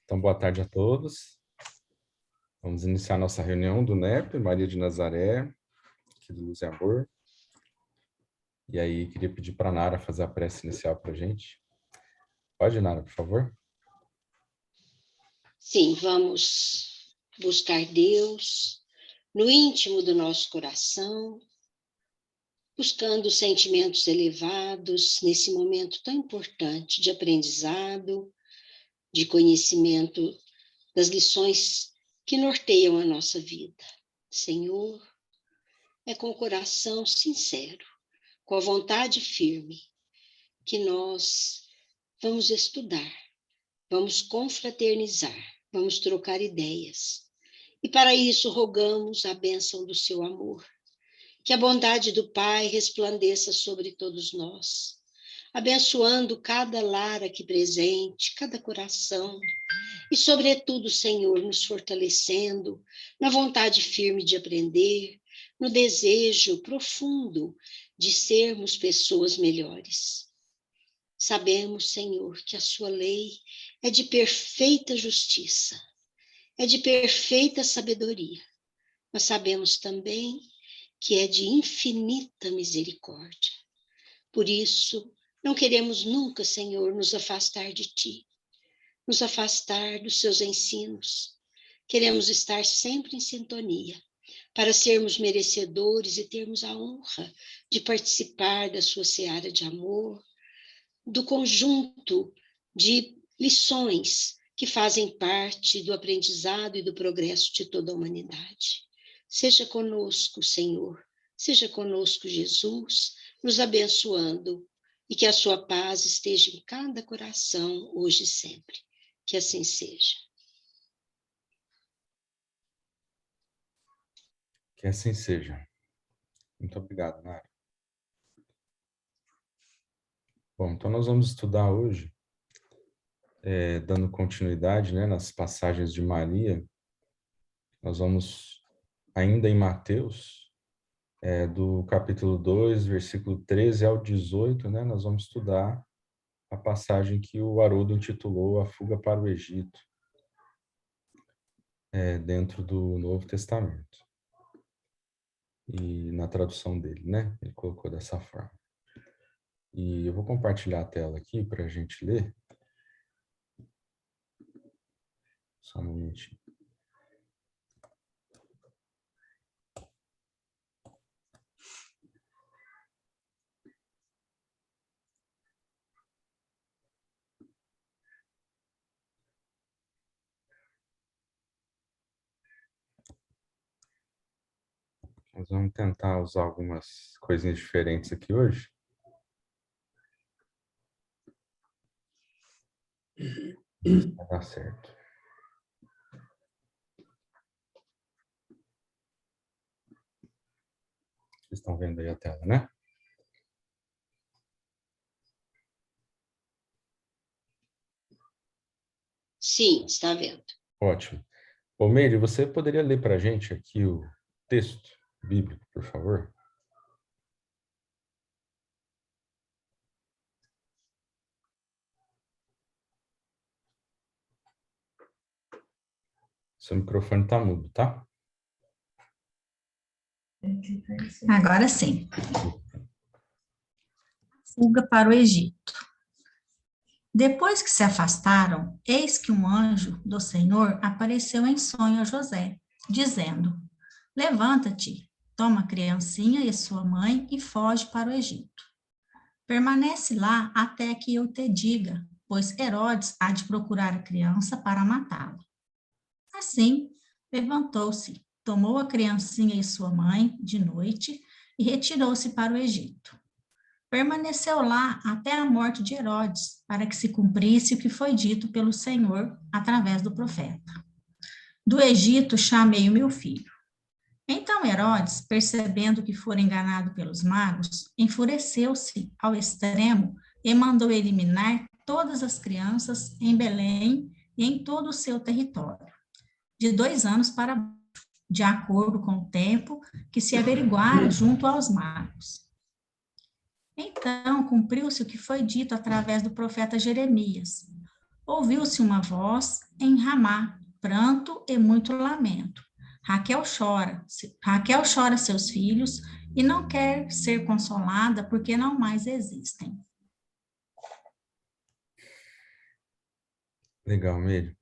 Então, boa tarde a todos. Vamos iniciar nossa reunião do NEP, Maria de Nazaré, aqui do Luz e Amor. E aí, queria pedir para a Nara fazer a prece inicial para a gente. Pode, Nara, por favor? Sim, vamos buscar Deus no íntimo do nosso coração, buscando sentimentos elevados nesse momento tão importante de aprendizado, de conhecimento das lições que norteiam a nossa vida. Senhor, é com o coração sincero, com a vontade firme, que nós vamos estudar, vamos confraternizar, vamos trocar ideias. E para isso rogamos a bênção do seu amor, que a bondade do Pai resplandeça sobre todos nós, abençoando cada lar aqui presente, cada coração, e sobretudo, Senhor, nos fortalecendo na vontade firme de aprender, no desejo profundo de sermos pessoas melhores. Sabemos, Senhor, que a sua lei é de perfeita justiça, é de perfeita sabedoria, mas sabemos também que é de infinita misericórdia. Por isso, não queremos nunca, Senhor, nos afastar de Ti, nos afastar dos Seus ensinos. Queremos estar sempre em sintonia, para sermos merecedores e termos a honra de participar da Sua seara de amor, do conjunto de lições que fazem parte do aprendizado e do progresso de toda a humanidade. Seja conosco, Senhor, seja conosco, Jesus, nos abençoando, e que a sua paz esteja em cada coração, hoje e sempre. Que assim seja. Que assim seja. Muito obrigado, Nara. Bom, então nós vamos estudar hoje, dando continuidade, nas passagens de Maria. Nós vamos ainda em Mateus, do capítulo 2, versículo 13 ao 18, nós vamos estudar a passagem que o Haroldo intitulou A Fuga para o Egito, dentro do Novo Testamento. E na tradução dele, ele colocou dessa forma. E eu vou compartilhar a tela aqui para a gente ler. Só um momentinho. Nós vamos tentar usar algumas coisinhas diferentes aqui hoje. Vai dar certo. Vocês estão vendo aí a tela, né? Sim, está vendo. Ótimo. Ô, Meire, você poderia ler para a gente aqui o texto bíblico, por favor? Seu microfone está mudo, tá? Agora sim. Fuga para o Egito. Depois que se afastaram, eis que um anjo do Senhor apareceu em sonho a José, dizendo: Levanta-te, toma a criancinha e sua mãe e foge para o Egito. Permanece lá até que eu te diga, pois Herodes há de procurar a criança para matá-la. Assim, levantou-se, tomou a criancinha e sua mãe de noite e retirou-se para o Egito. Permaneceu lá até a morte de Herodes, para que se cumprisse o que foi dito pelo Senhor através do profeta. Do Egito chamei o meu filho. Então Herodes, percebendo que fora enganado pelos magos, enfureceu-se ao extremo e mandou eliminar todas as crianças em Belém e em todo o seu território, de 2 anos para baixo, de acordo com o tempo que se averiguara junto aos magos. Então cumpriu-se o que foi dito através do profeta Jeremias. Ouviu-se uma voz em Ramá, pranto e muito lamento. Raquel chora seus filhos e não quer ser consolada porque não mais existem. Legal, Meire.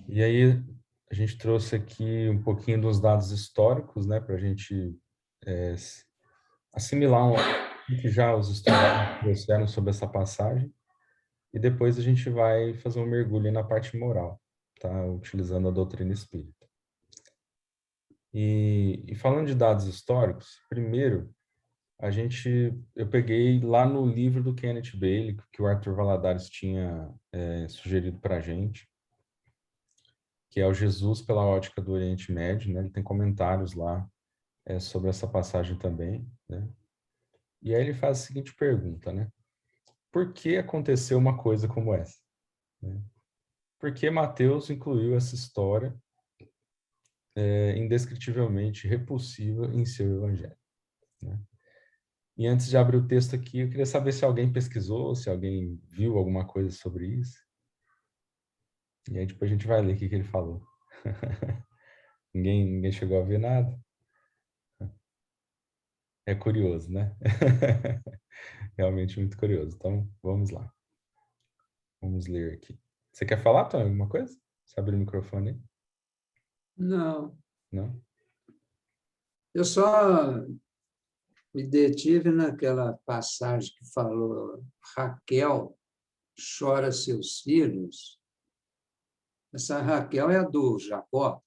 E aí, a gente trouxe aqui um pouquinho dos dados históricos, né, para a gente assimilar o que já os estudantes trouxeram sobre essa passagem, e depois a gente vai fazer um mergulho na parte moral, tá, utilizando a doutrina espírita. E falando de dados históricos, primeiro, eu peguei lá no livro do Kenneth Bailey, que o Arthur Valladares tinha sugerido para a gente, que é o Jesus pela ótica do Oriente Médio, né? Ele tem comentários lá sobre essa passagem também, né? E aí ele faz a seguinte pergunta, né? Por que aconteceu uma coisa como essa? Né? Por que Mateus incluiu essa história indescritivelmente repulsiva em seu evangelho? Né? E antes de abrir o texto aqui, eu queria saber se alguém pesquisou, se alguém viu alguma coisa sobre isso. E aí depois a gente vai ler o que ele falou. Ninguém chegou a ver nada? É curioso, né? Realmente muito curioso. Então, vamos lá. Vamos ler aqui. Você quer falar, Tony, alguma coisa? Você abre o microfone aí? Não, Não? eu só me detive naquela passagem que falou Raquel chora seus filhos. Essa Raquel é a do Jacó.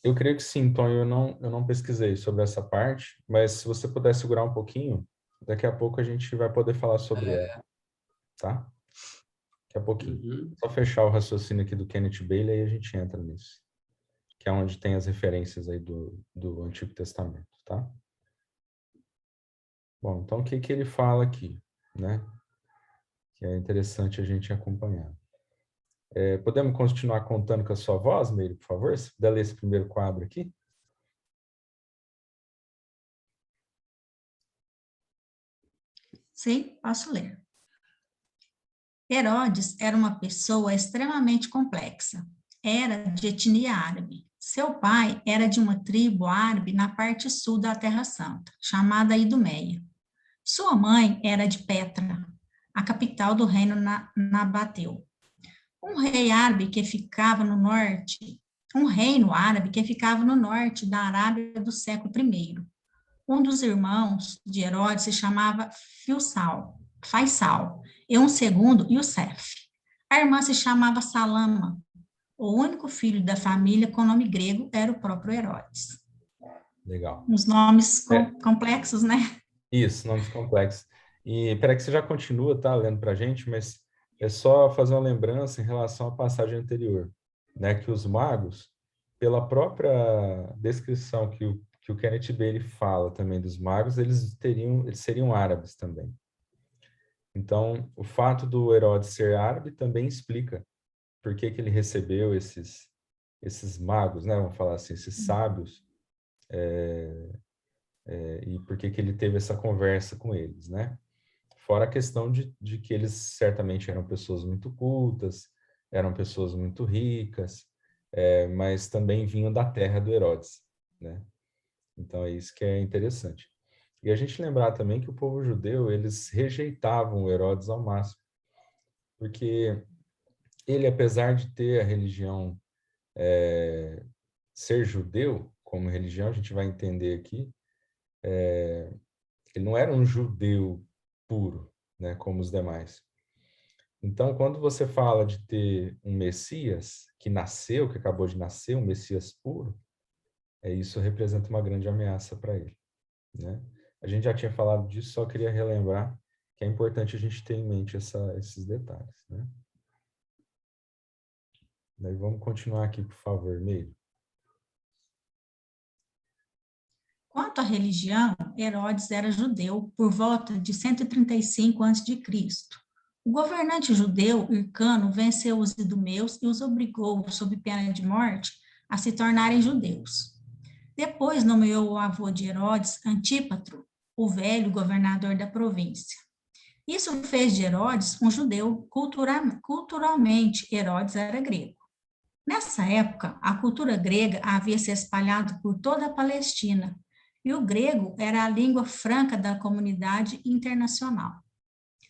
Eu creio que sim, Tony. Eu não pesquisei sobre essa parte, mas se você puder segurar um pouquinho, daqui a pouco a gente vai poder falar sobre ela, tá? Daqui a pouquinho. Uhum. Só fechar o raciocínio aqui do Kenneth Bailey e a gente entra nisso. Que é onde tem as referências aí do Antigo Testamento, tá? Bom, então o que ele fala aqui, né? Que é interessante a gente acompanhar. Podemos continuar contando com a sua voz, Meire, por favor? Se puder ler esse primeiro quadro aqui. Sim, posso ler. Herodes era uma pessoa extremamente complexa. Era de etnia árabe. Seu pai era de uma tribo árabe na parte sul da Terra Santa, chamada Idumeia. Sua mãe era de Petra, a capital do reino Nabateu. Um reino árabe que ficava no norte da Arábia do século I. Um dos irmãos de Herodes se chamava Faisal, e um segundo, Youssef. A irmã se chamava Salama. O único filho da família com nome grego era o próprio Herodes. Legal. Os nomes complexos, né? Isso, nomes complexos. E peraí que você já continua, tá, lendo para a gente, mas é só fazer uma lembrança em relação à passagem anterior, né, que os magos, pela própria descrição que o Kenneth Bailey fala também dos magos, eles seriam árabes também. Então, o fato do Herodes ser árabe também explica por que ele recebeu esses magos, né, vamos falar assim, esses sábios, e por que ele teve essa conversa com eles, né? Fora a questão de que eles certamente eram pessoas muito cultas, eram pessoas muito ricas, mas também vinham da terra do Herodes, né? Então é isso que é interessante. E a gente lembrar também que o povo judeu, eles rejeitavam o Herodes ao máximo, porque ele, apesar de ter a religião, ser judeu como religião, a gente vai entender aqui, ele não era um judeu puro, né, como os demais. Então, quando você fala de ter um Messias que nasceu, que acabou de nascer, um Messias puro, isso representa uma grande ameaça para ele, né? A gente já tinha falado disso, só queria relembrar que é importante a gente ter em mente esses detalhes, né? Daí vamos continuar aqui, por favor, Meire. Quanto à religião, Herodes era judeu por volta de 135 a.C. O governante judeu, Hircano, venceu os idumeus e os obrigou, sob pena de morte, a se tornarem judeus. Depois nomeou o avô de Herodes, Antípatro, o velho governador da província. Isso fez de Herodes um judeu. Culturalmente, Herodes era grego. Nessa época, a cultura grega havia se espalhado por toda a Palestina, e o grego era a língua franca da comunidade internacional.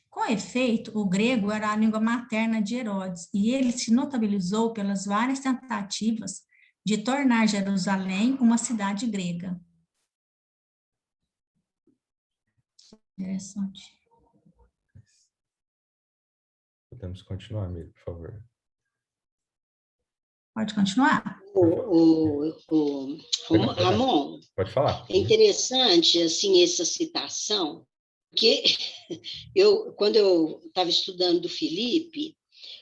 Com efeito, o grego era a língua materna de Herodes, e ele se notabilizou pelas várias tentativas de tornar Jerusalém uma cidade grega. Interessante. Podemos continuar, amigo, por favor. Pode continuar? Ramon, Pode falar. é interessante assim, essa citação, porque quando eu estava estudando do Filipe,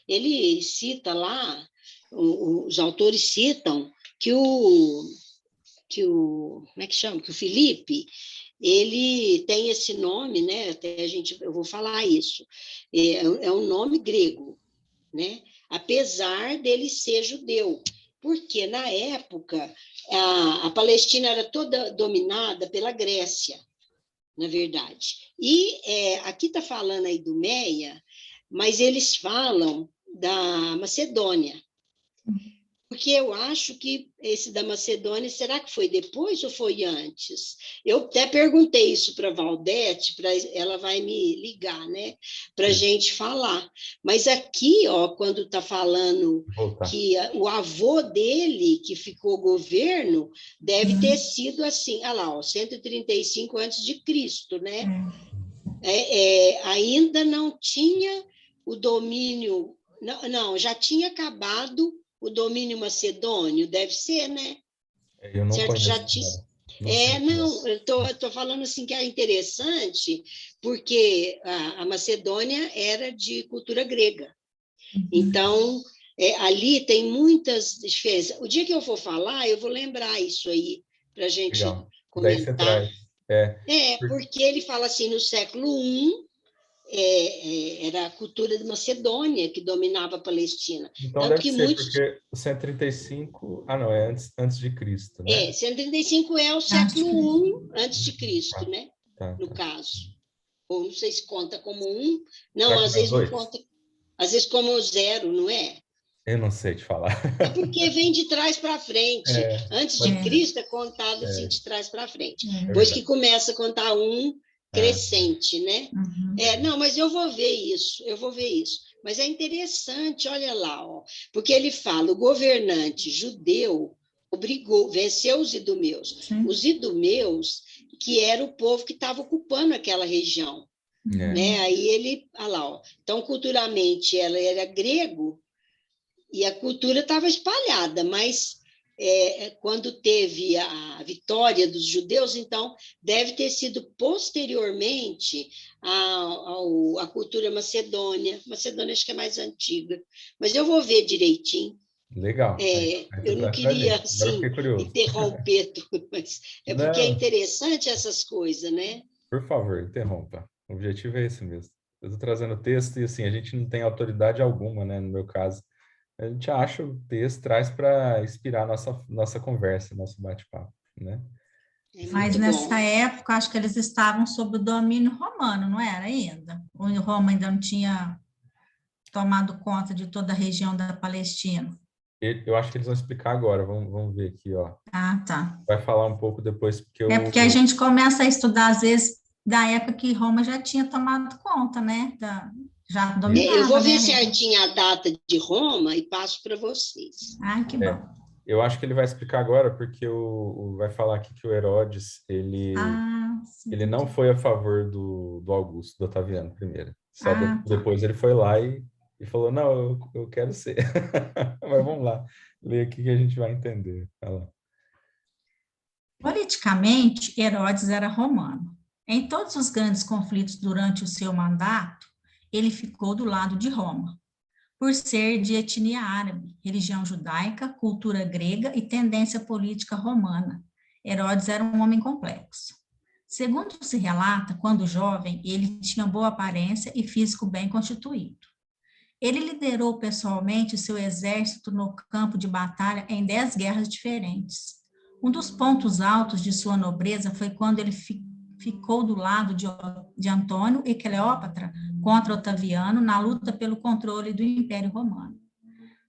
ele cita lá, os autores citam que como é que chama? Que o Filipe, ele tem esse nome, né? Até eu vou falar isso, é um nome grego, né? Apesar dele ser judeu, porque na época a Palestina era toda dominada pela Grécia, na verdade. E aqui está falando a Idumeia, mas eles falam da Macedônia. Porque eu acho que esse da Macedônia, será que foi depois ou foi antes? Eu até perguntei isso para a Valdete, ela vai me ligar, né? Para a gente falar. Mas aqui, ó, quando está falando que o avô dele, que ficou governo, deve ter sido assim, olha lá, ó, 135 a.C., né? Ainda não tinha o domínio, não, já tinha acabado o domínio macedônio, deve ser, né? Eu não certo? conheço. Já tinha. Não, eu estou falando assim que é interessante, porque a Macedônia era de cultura grega. Então, ali tem muitas diferenças. O dia que eu for falar, eu vou lembrar isso aí, para a gente comentar. Daí você traz. Porque ele fala assim, no século I, era a cultura de Macedônia que dominava a Palestina. Então tanto deve que ser, porque o 135... não, é antes de Cristo, né? 135 é o século I antes de Cristo, né? Tá. No caso. Ou não sei se conta como um. Não, às vezes não conta. Às vezes como 0, não é? Eu não sei te falar. É porque vem de trás para frente. Antes de Cristo é contado assim, de trás para frente. Depois que começa a contar crescente, né? Não, mas eu vou ver isso. Mas é interessante, olha lá, ó, porque ele fala, o governante judeu venceu os idumeus. Os idumeus, que era o povo que estava ocupando aquela região. Né? Aí ele, olha lá, ó, então culturalmente ela era grego e a cultura estava espalhada, mas quando teve a vitória dos judeus, então deve ter sido posteriormente à cultura macedônia. Macedônia acho que é mais antiga, mas eu vou ver direitinho. Legal. Eu não queria assim, interromper tudo, mas porque é interessante essas coisas, né? Por favor, interrompa. O objetivo é esse mesmo. Eu estou trazendo texto e assim, a gente não tem autoridade alguma, né? No meu caso, a gente acha o texto, traz para inspirar nossa conversa, nosso bate-papo, né? Mas nessa época, acho que eles estavam sob o domínio romano, não era ainda? O Roma ainda não tinha tomado conta de toda a região da Palestina. Eu acho que eles vão explicar agora, vamos ver aqui, ó. Tá. Vai falar um pouco depois, porque porque a gente começa a estudar, às vezes, da época que Roma já tinha tomado conta, né? Já dominava, eu vou ver certinho a data de Roma e passo para vocês. Que bom. Eu acho que ele vai explicar agora, porque vai falar aqui que o Herodes, ele não foi a favor do Augusto, do Otaviano primeiro. Só depois ele foi lá e falou, não, eu quero ser. Mas vamos lá, ler aqui que a gente vai entender. Politicamente, Herodes era romano. Em todos os grandes conflitos durante o seu mandato, ele ficou do lado de Roma, por ser de etnia árabe, religião judaica, cultura grega e tendência política romana. Herodes era um homem complexo. Segundo se relata, quando jovem, ele tinha boa aparência e físico bem constituído. Ele liderou pessoalmente seu exército no campo de batalha em 10 guerras diferentes. Um dos pontos altos de sua nobreza foi quando ele ficou do lado de Antônio e Cleópatra contra Otaviano na luta pelo controle do Império Romano.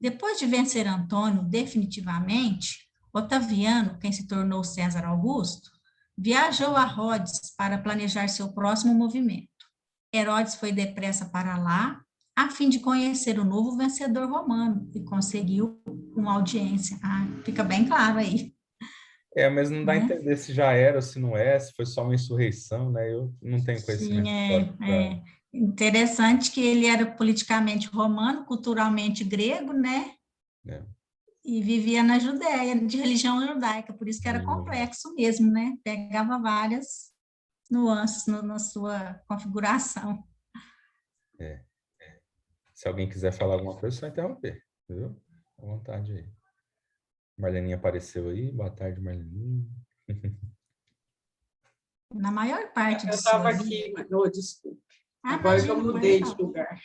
Depois de vencer Antônio definitivamente, Otaviano, quem se tornou César Augusto, viajou a Rhodes para planejar seu próximo movimento. Herodes foi depressa para lá, a fim de conhecer o novo vencedor romano, e conseguiu uma audiência. Fica bem claro aí. Mas não dá a entender se já era ou se não é, se foi só uma insurreição, né? Eu não tenho conhecimento histórico. É interessante que ele era politicamente romano, culturalmente grego, né? É. E vivia na Judéia, de religião judaica, por isso que era complexo mesmo, né? Pegava várias nuances na sua configuração. Se alguém quiser falar alguma coisa, é só interromper, viu? À vontade aí. Marleninha apareceu aí. Boa tarde, Marleninha. Na maior parte Eu de sua estava vida... aqui, mas oh, desculpa. imagina, Agora que eu mudei de lugar.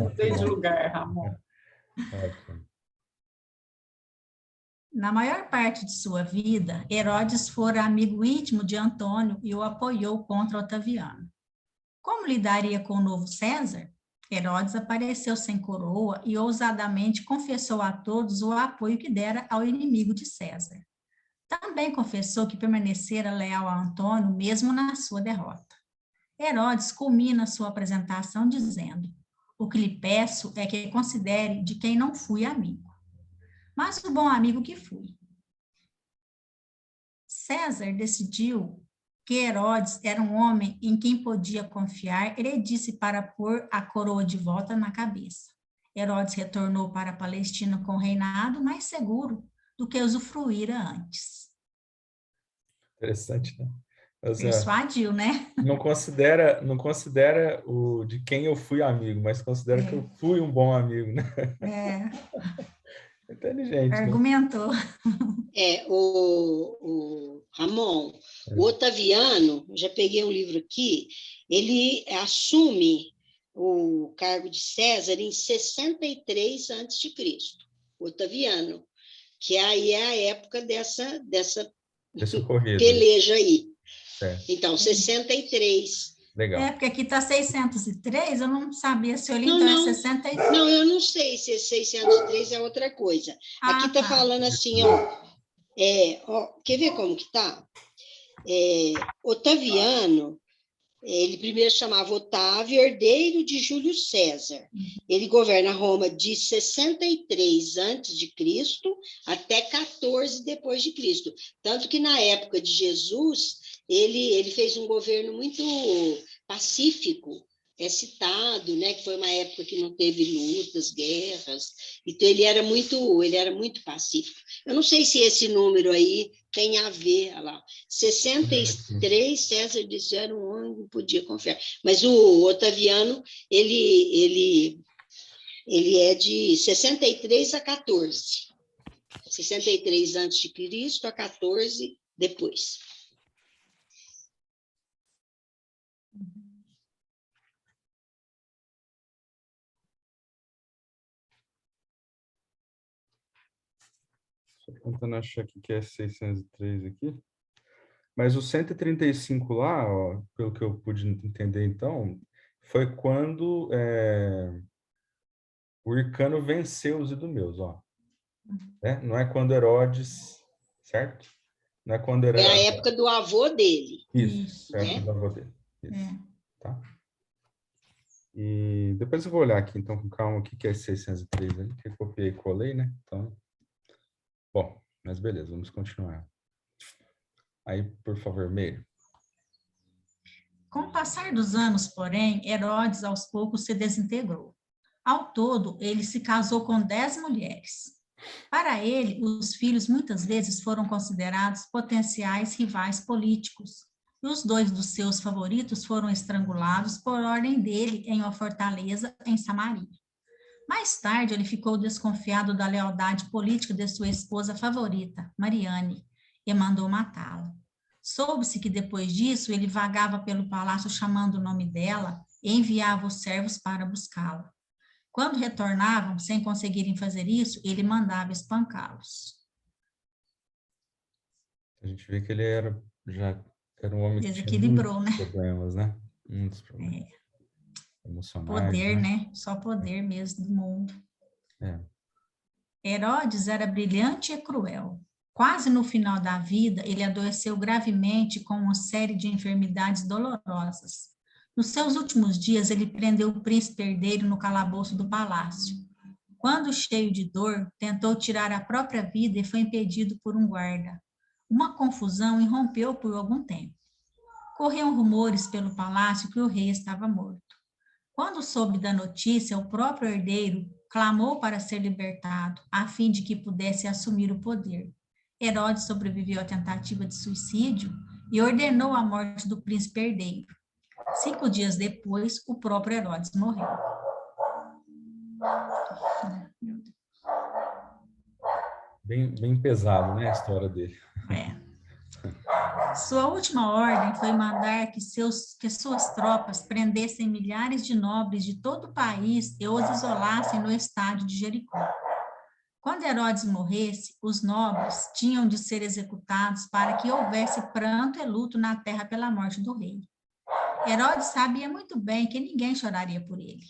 Mudei de lugar, Ramon. Ótimo. Na maior parte de sua vida, Herodes fora amigo íntimo de Antônio e o apoiou contra Otaviano. Como lidaria com o novo César? Herodes apareceu sem coroa e ousadamente confessou a todos o apoio que dera ao inimigo de César. Também confessou que permanecera leal a Antônio, mesmo na sua derrota. Herodes culmina sua apresentação dizendo: "O que lhe peço é que considere de quem não fui amigo, mas o bom amigo que fui." César decidiu que Herodes era um homem em quem podia confiar e lhe disse para pôr a coroa de volta na cabeça. Herodes retornou para a Palestina com o reinado mais seguro do que usufruíra antes. Interessante, né? Persuadiu, né? Não considera o de quem eu fui amigo, mas considera que eu fui um bom amigo, né? Inteligente, argumentou. né? O Ramon, o Otaviano, já peguei um livro aqui, ele assume o cargo de César em 63 a.C., Otaviano, que aí é a época dessa peleja aí. Certo. Então, 63. Legal. Porque aqui está 603, eu não sabia se eu li, então é 63. Não, eu não sei se é 603 é outra coisa. Aqui está falando assim, quer ver como que está? Otaviano, ele primeiro chamava Otávio, herdeiro de Júlio César. Ele governa Roma de 63 a.C. até 14 depois de Cristo. Tanto que na época de Jesus, ele fez um governo muito pacífico, é citado, né, que foi uma época que não teve lutas, guerras, então ele era muito pacífico. Eu não sei se esse número aí tem a ver, olha lá, 63, César disse, era um homem que não podia confiar, mas o Otaviano, ele é de 63 a 14, 63 antes de Cristo a 14 depois. Estou tentando achar aqui que é 603 aqui. Mas o 135 lá, ó, pelo que eu pude entender então, foi quando o Hircano venceu os idumeus, ó. Né? Não é quando Herodes, certo? Não é quando Herodes... É a época do avô dele. Isso, é a época do avô dele. Isso. Tá? E depois eu vou olhar aqui, então, com calma, o que é 603 ali, que eu copiei e colei, né? Então, bom, mas beleza, vamos continuar. Aí, por favor, Meire. Com o passar dos anos, porém, Herodes aos poucos se desintegrou. Ao todo, ele se casou com 10 mulheres. Para ele, os filhos muitas vezes foram considerados potenciais rivais políticos, e os 2 dos seus favoritos foram estrangulados por ordem dele em uma fortaleza em Samaria. Mais tarde, ele ficou desconfiado da lealdade política de sua esposa favorita, Mariane, e mandou matá-la. Soube-se que depois disso ele vagava pelo palácio chamando o nome dela e enviava os servos para buscá-la. Quando retornavam, sem conseguirem fazer isso, ele mandava espancá-los. A gente vê que ele era já Era um homem que tinha Desequilibrou, muitos né? problemas, né? Muitos problemas emocionais, Poder, né? né? Só poder mesmo do mundo. É. Herodes era brilhante e cruel. Quase no final da vida, ele adoeceu gravemente com uma série de enfermidades dolorosas. Nos seus últimos dias, ele prendeu o príncipe herdeiro no calabouço do palácio. Quando, cheio de dor, tentou tirar a própria vida e foi impedido por um guarda. Uma confusão irrompeu por algum tempo. Corriam rumores pelo palácio que o rei estava morto. Quando soube da notícia, o próprio herdeiro clamou para ser libertado, a fim de que pudesse assumir o poder. Herodes sobreviveu à tentativa de suicídio e ordenou a morte do príncipe herdeiro. 5 dias depois, o próprio Herodes morreu. Bem pesado, né, a história dele. Sua última ordem foi mandar que suas tropas prendessem milhares de nobres de todo o país e os isolassem no estádio de Jericó. Quando Herodes morresse, os nobres tinham de ser executados para que houvesse pranto e luto na terra pela morte do rei. Herodes sabia muito bem que ninguém choraria por ele.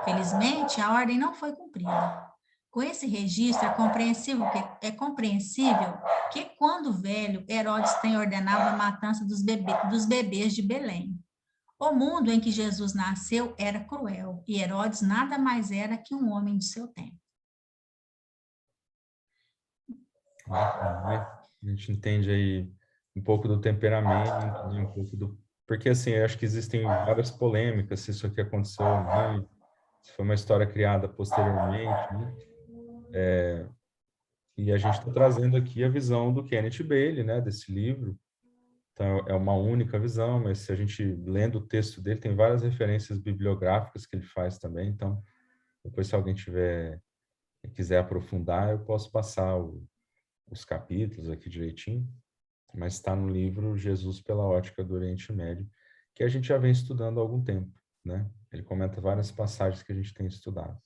Felizmente, a ordem não foi cumprida. Com esse registro, é compreensível que, quando velho, Herodes tenha ordenado a matança dos bebês de Belém. O mundo em que Jesus nasceu era cruel, e Herodes nada mais era que um homem de seu tempo. Né? A gente entende aí um pouco do temperamento, né? Um pouco do... Porque, assim, eu acho que existem várias polêmicas se isso aqui aconteceu ou não, se foi uma história criada posteriormente, né? E a gente está trazendo aqui a visão do Kenneth Bailey, né, desse livro. Então, é uma única visão, mas se a gente lendo o texto dele, tem várias referências bibliográficas que ele faz também. Então, depois, se alguém quiser aprofundar, eu posso passar os capítulos aqui direitinho, mas está no livro Jesus pela Ótica do Oriente Médio, que a gente já vem estudando há algum tempo, né? Ele comenta várias passagens que a gente tem estudado.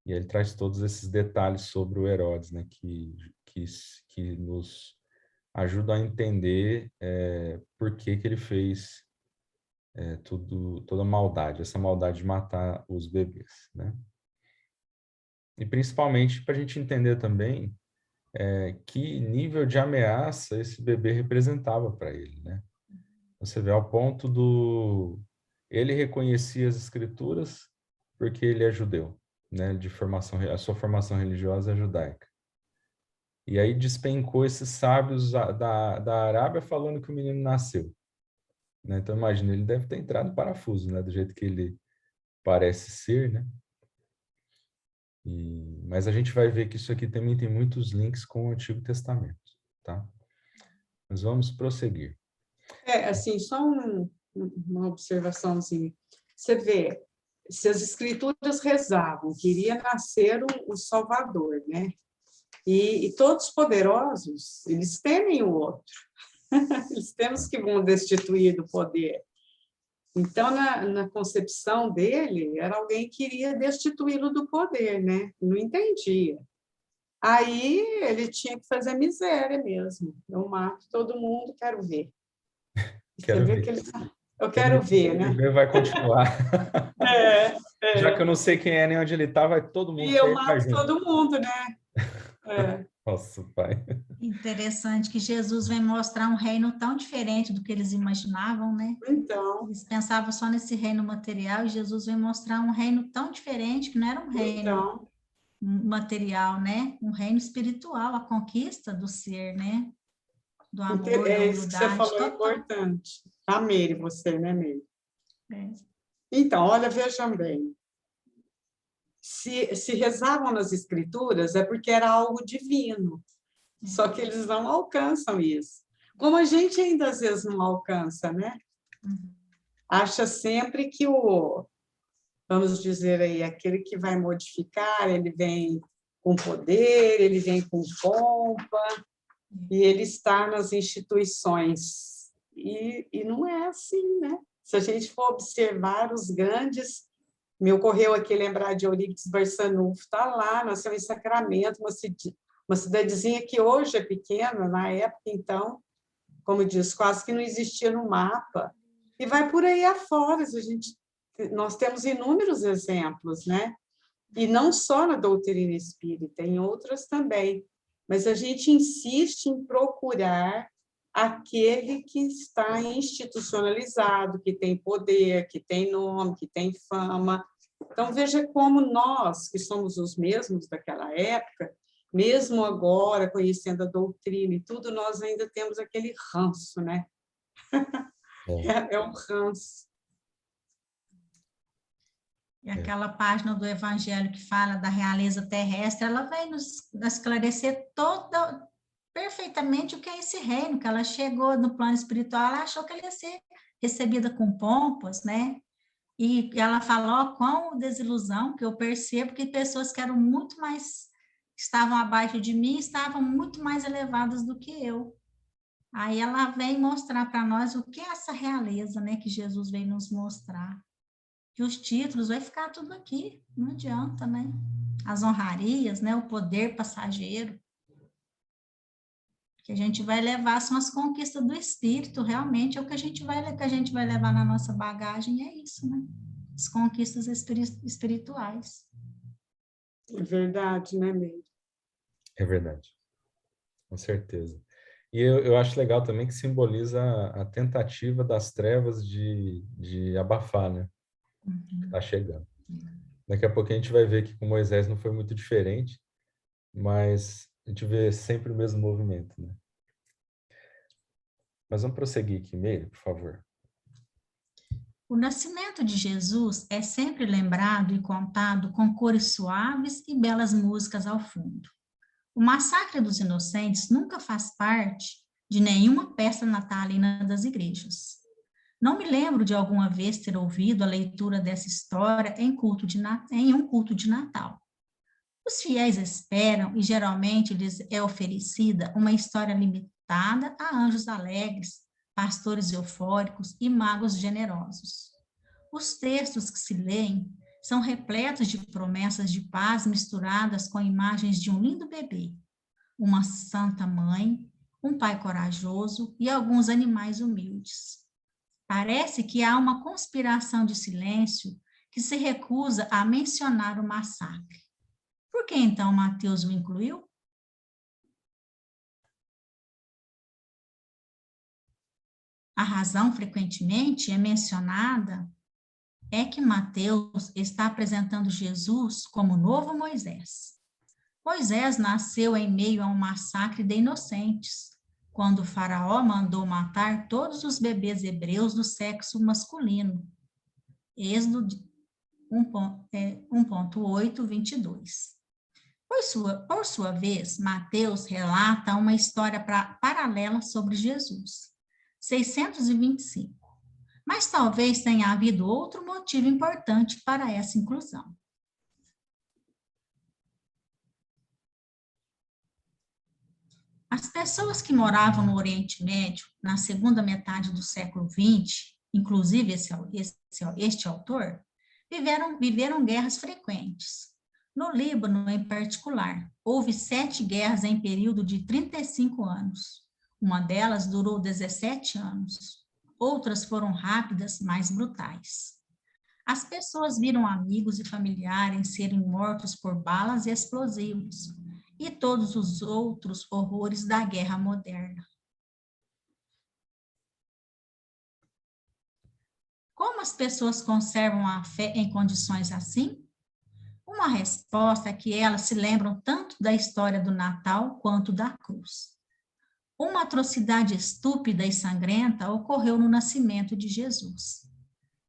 E ele traz todos esses detalhes sobre o Herodes, né? Que nos ajudam a entender por que ele fez toda a maldade, essa maldade de matar os bebês, né? E principalmente para a gente entender também que nível de ameaça esse bebê representava para ele, né? Você vê ao ponto ele reconhecia as escrituras porque ele é judeu, né? A sua formação religiosa é judaica. E aí despencou esses sábios da Arábia falando que o menino nasceu, né? Então imagina, ele deve ter entrado em parafuso, né? Do jeito que ele parece ser, né? Mas a gente vai ver que isso aqui também tem muitos links com o Antigo Testamento, tá? Mas vamos prosseguir. Assim, só uma observaçãozinha. Você vê, se as escrituras rezavam que iria nascer o Salvador, né? E todos os poderosos, eles temem o outro. Eles temem os que vão destituir do poder. Então, na concepção dele, era alguém que queria destituí-lo do poder, né? Não entendia. Aí ele tinha que fazer miséria mesmo. Eu mato todo mundo, quero ver. Quero ver. Eu quero ver, né? O bebê vai continuar. Já que eu não sei quem é nem onde ele está, vai todo mundo. E eu mato todo mundo, né? Nossa, pai. Interessante que Jesus vem mostrar um reino tão diferente do que eles imaginavam, né? Então. Eles pensavam só nesse reino material e Jesus vem mostrar um reino tão diferente, que não era um reino material, né? Um reino espiritual, a conquista do ser, né? Do amor, da humildade. Isso que você falou é importante. A Meire, você, né, Meire? Então, olha, vejam bem. Se rezavam nas escrituras, é porque era algo divino. Só que eles não alcançam isso. Como a gente ainda às vezes não alcança, né? Acha sempre que vamos dizer aí, aquele que vai modificar, ele vem com poder, ele vem com pompa, e ele está nas instituições. E não é assim, né? Se a gente for observar os grandes... Me ocorreu aqui lembrar de Eurípides Barçanufo, está lá, nasceu em Sacramento, uma cidadezinha que hoje é pequena, na época, então, como diz, quase que não existia no mapa. E vai por aí afora, nós temos inúmeros exemplos, né? E não só na doutrina espírita, em outras também. Mas a gente insiste em procurar aquele que está institucionalizado, que tem poder, que tem nome, que tem fama. Então, veja como nós, que somos os mesmos daquela época, mesmo agora, conhecendo a doutrina e tudo, nós ainda temos aquele ranço, né? É um ranço. E aquela página do Evangelho que fala da realeza terrestre, ela vai nos esclarecer perfeitamente o que é esse reino, que ela chegou no plano espiritual, ela achou que ela ia ser recebida com pompas, né? E ela falou, quão desilusão, que eu percebo que pessoas que eram muito mais, estavam abaixo de mim, estavam muito mais elevadas do que eu. Aí ela vem mostrar para nós o que é essa realeza, né, que Jesus veio nos mostrar. Que os títulos vai ficar tudo aqui, não adianta, né? As honrarias, né, o poder passageiro. Que a gente vai levar são as conquistas do espírito, realmente é o que a gente vai levar na nossa bagagem, é isso, né? As conquistas espirituais. É verdade, né, Meire? É verdade, com certeza. E eu acho legal também que simboliza a tentativa das trevas de abafar, né? Tá chegando. Daqui a pouco a gente vai ver que com Moisés não foi muito diferente, mas a gente vê sempre o mesmo movimento, né? Mas vamos prosseguir aqui, Meire, por favor. O nascimento de Jesus é sempre lembrado e contado com cores suaves e belas músicas ao fundo. O massacre dos inocentes nunca faz parte de nenhuma peça natalina das igrejas. Não me lembro de alguma vez ter ouvido a leitura dessa história em um culto de Natal. Os fiéis esperam e geralmente lhes é oferecida uma história limitada a anjos alegres, pastores eufóricos e magos generosos. Os textos que se leem são repletos de promessas de paz misturadas com imagens de um lindo bebê, uma santa mãe, um pai corajoso e alguns animais humildes. Parece que há uma conspiração de silêncio que se recusa a mencionar o massacre. Por que então Mateus o incluiu? A razão frequentemente é mencionada é que Mateus está apresentando Jesus como o novo Moisés. Moisés nasceu em meio a um massacre de inocentes, quando o faraó mandou matar todos os bebês hebreus do sexo masculino. Êxodo 1.8, 22. Por sua vez, Mateus relata uma história paralela sobre Jesus, 625. Mas talvez tenha havido outro motivo importante para essa inclusão. As pessoas que moravam no Oriente Médio, na segunda metade do século XX, inclusive este autor, viveram guerras frequentes. No Líbano, em particular, houve 7 guerras em período de 35 anos. Uma delas durou 17 anos. Outras foram rápidas, mais brutais. As pessoas viram amigos e familiares serem mortos por balas e explosivos, e todos os outros horrores da guerra moderna. Como as pessoas conservam a fé em condições assim? Uma resposta é que elas se lembram tanto da história do Natal quanto da cruz. Uma atrocidade estúpida e sangrenta ocorreu no nascimento de Jesus.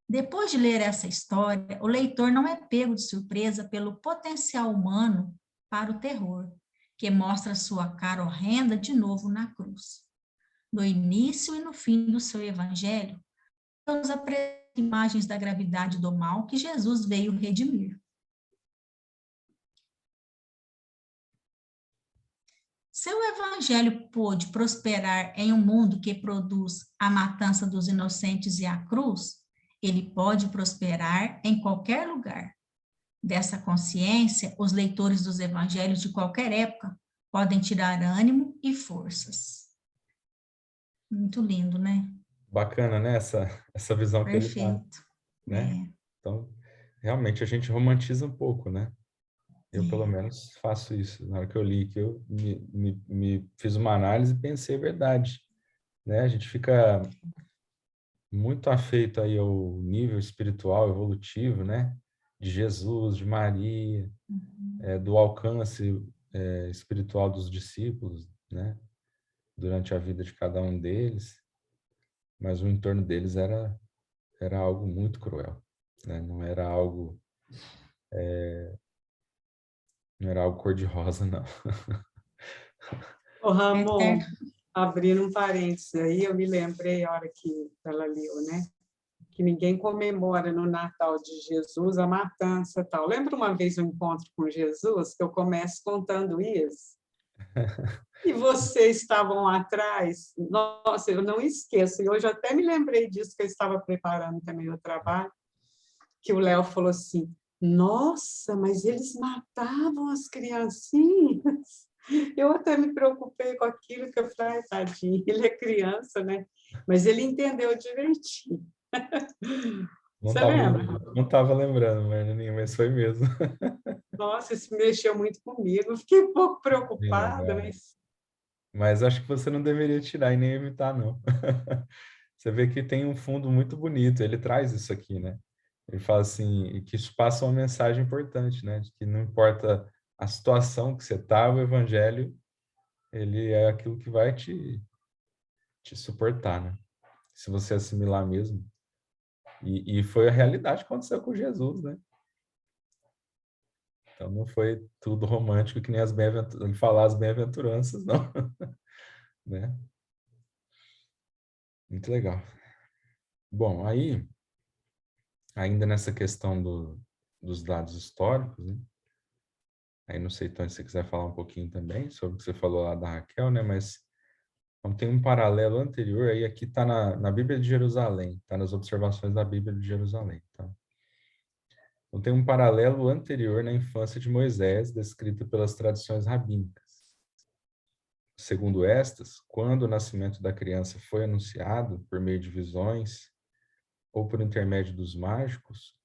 Depois de ler essa história, o leitor não é pego de surpresa pelo potencial humano para o terror, que mostra sua cara horrenda de novo na cruz. No início e no fim do seu evangelho, Deus apresenta imagens da gravidade do mal que Jesus veio redimir. Se o evangelho pôde prosperar em um mundo que produz a matança dos inocentes e a cruz, ele pode prosperar em qualquer lugar. Dessa consciência, os leitores dos evangelhos de qualquer época podem tirar ânimo e forças. Muito lindo, né? Bacana, né? Essa visão que ele dá, Perfeito. né? Então, realmente, a gente romantiza um pouco, né? Eu, pelo menos, faço isso. Na hora que eu li, que eu me fiz uma análise e pensei, é verdade, né? A gente fica muito afeito aí ao nível espiritual, evolutivo, né? De Jesus, de Maria, do alcance espiritual dos discípulos, né? Durante a vida de cada um deles, mas o entorno deles era algo muito cruel, né? Não era algo cor-de-rosa, não. Ô, Ramon, Eterno. abrindo um parênteses aí, eu me lembrei, a hora que ela leu, né? Que ninguém comemora no Natal de Jesus a matança e tal. Lembra uma vez um encontro com Jesus, que eu começo contando isso? E vocês estavam atrás? Nossa, eu não esqueço. E hoje eu até me lembrei disso, que eu estava preparando também o trabalho, que o Léo falou assim, nossa, mas eles matavam as criancinhas. Eu até me preocupei com aquilo, que eu falei, ai, tadinho, ele é criança, né? Mas ele entendeu direitinho. Não Você estava lembra? não tava lembrando, mas foi mesmo. Nossa, isso mexeu muito comigo. Eu fiquei um pouco Bem preocupada, lembrado. mas Mas acho que você não deveria tirar e nem imitar, não. Você vê que tem um fundo muito bonito, ele traz isso aqui, né? Ele fala assim, que isso passa uma mensagem importante, né? De que não importa a situação que você está, o evangelho, ele é aquilo que vai te suportar, né? Se você assimilar mesmo. E foi a realidade que aconteceu com Jesus, né? Então não foi tudo romântico que nem ele falar as bem-aventuranças, não, né? Muito legal. Bom, aí, ainda nessa questão dos dados históricos, né? Aí não sei então se você quiser falar um pouquinho também sobre o que você falou lá da Raquel, né? Mas então, tem um paralelo anterior, aí aqui está na Bíblia de Jerusalém, está nas observações da Bíblia de Jerusalém, tá? Então tem um paralelo anterior na infância de Moisés, descrito pelas tradições rabínicas. Segundo estas, quando o nascimento da criança foi anunciado por meio de visões ou por intermédio dos mágicos,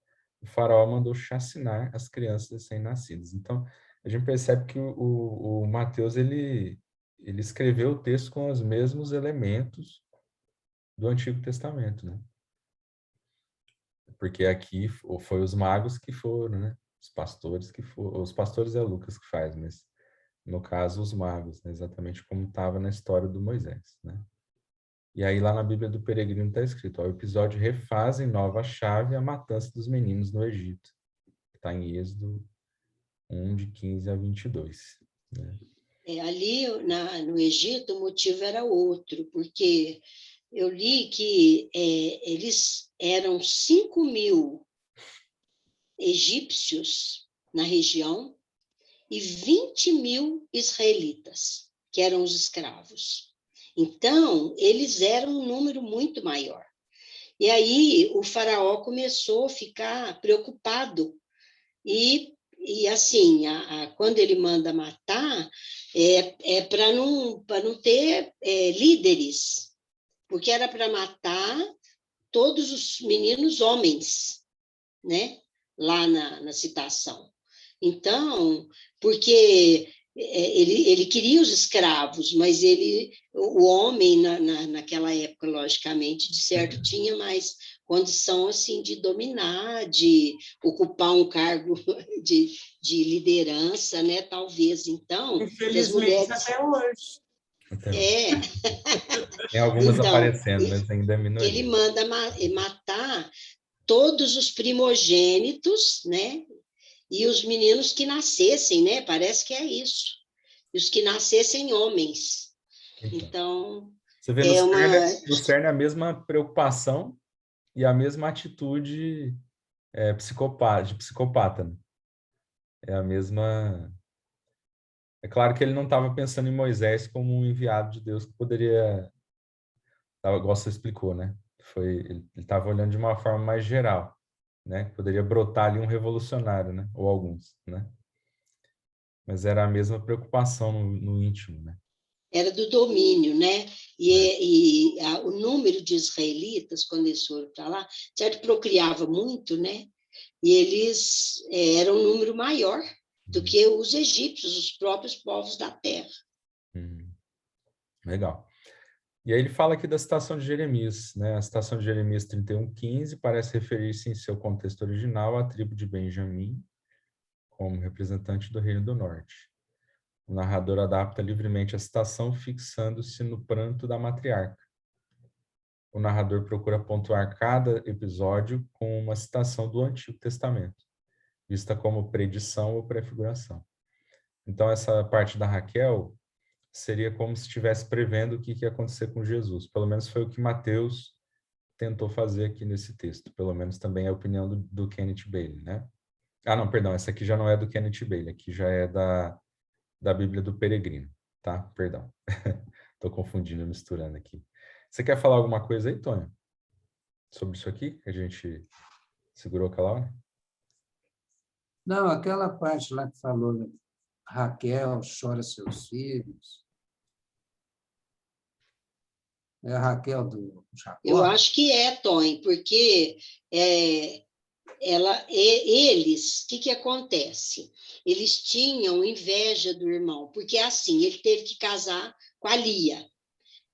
o faraó mandou chacinar as crianças recém-nascidas. Então, a gente percebe que o Mateus, ele escreveu o texto com os mesmos elementos do Antigo Testamento, né? Porque aqui foi os magos que foram, né? Os pastores que foram. Os pastores é o Lucas que faz, mas no caso os magos, né? Exatamente como estava na história do Moisés, né? E aí lá na Bíblia do Peregrino está escrito, ó, o episódio refaz em nova chave a matança dos meninos no Egito. Está em Êxodo 1, de 15 a 22. Né? Ali no Egito o motivo era outro, porque eu li que eles eram 5.000 egípcios na região e 20.000 israelitas, que eram os escravos. Então, eles eram um número muito maior. E aí o faraó começou a ficar preocupado e assim, quando ele manda matar, para não ter líderes, porque era para matar todos os meninos homens, né? Lá na citação. Então, porque ele queria os escravos, mas o homem, naquela época, logicamente, de certo, tinha mais condição assim de dominar, de ocupar um cargo de liderança, né? Talvez, então, que as infelizmente mulheres... até hoje. Até hoje. É, Tem algumas então, aparecendo, mas ainda é ele minoria. manda matar todos os primogênitos, né? E os meninos que nascessem, né? Parece que é isso. E os que nascessem homens. Então, Então, você vê é uma... no CERN a mesma preocupação e a mesma atitude de psicopata. Né? É a mesma. É claro que ele não estava pensando em Moisés como um enviado de Deus que poderia, igual você explicou, né? Ele estava olhando de uma forma mais geral, né? Poderia brotar ali um revolucionário, né? Ou alguns, né? Mas era a mesma preocupação no íntimo, né? era do domínio, né? O número de israelitas, quando eles foram para lá, certo, procriava muito, né? E eles eram um número maior do que os egípcios, os próprios povos da terra. Legal. E aí ele fala aqui da citação de Jeremias, né? A citação de Jeremias 31:15 parece referir-se em seu contexto original à tribo de Benjamim, como representante do Reino do Norte. O narrador adapta livremente a citação, fixando-se no pranto da matriarca. O narrador procura pontuar cada episódio com uma citação do Antigo Testamento, vista como predição ou prefiguração. Então, essa parte da Raquel seria como se estivesse prevendo o que ia acontecer com Jesus. Pelo menos foi o que Mateus tentou fazer aqui nesse texto. Pelo menos também é a opinião do Kenneth Bailey, né? Ah, não, perdão, essa aqui já não é do Kenneth Bailey, aqui já é da Bíblia do Peregrino, tá? Perdão. Estou confundindo, misturando aqui. Você quer falar alguma coisa aí, Tônia? Sobre isso aqui, que a gente segurou aquela hora? Não, aquela parte lá que falou, Raquel chora seus filhos. É a Raquel do Jacó? Eu acho que é, Tony, porque eles, o que acontece? Eles tinham inveja do irmão, porque assim, ele teve que casar com a Lia.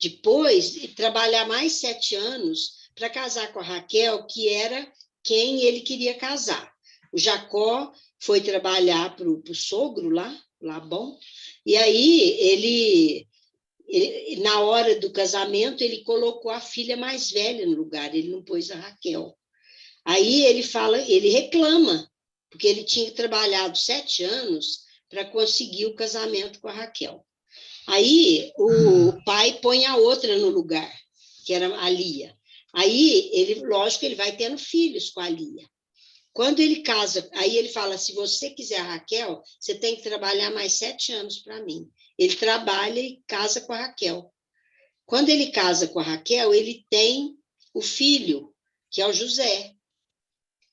Depois, trabalhar mais 7 anos para casar com a Raquel, que era quem ele queria casar. O Jacó foi trabalhar para o sogro lá bom, e aí ele, na hora do casamento, ele colocou a filha mais velha no lugar, ele não pôs a Raquel. Aí ele reclama, porque ele tinha trabalhado 7 anos para conseguir o casamento com a Raquel. Aí o pai põe a outra no lugar, que era a Lia. Aí, lógico, ele vai tendo filhos com a Lia. Quando ele casa, aí ele fala, se você quiser a Raquel, você tem que trabalhar mais 7 anos para mim. Ele trabalha e casa com a Raquel. Quando ele casa com a Raquel, ele tem o filho, que é o José,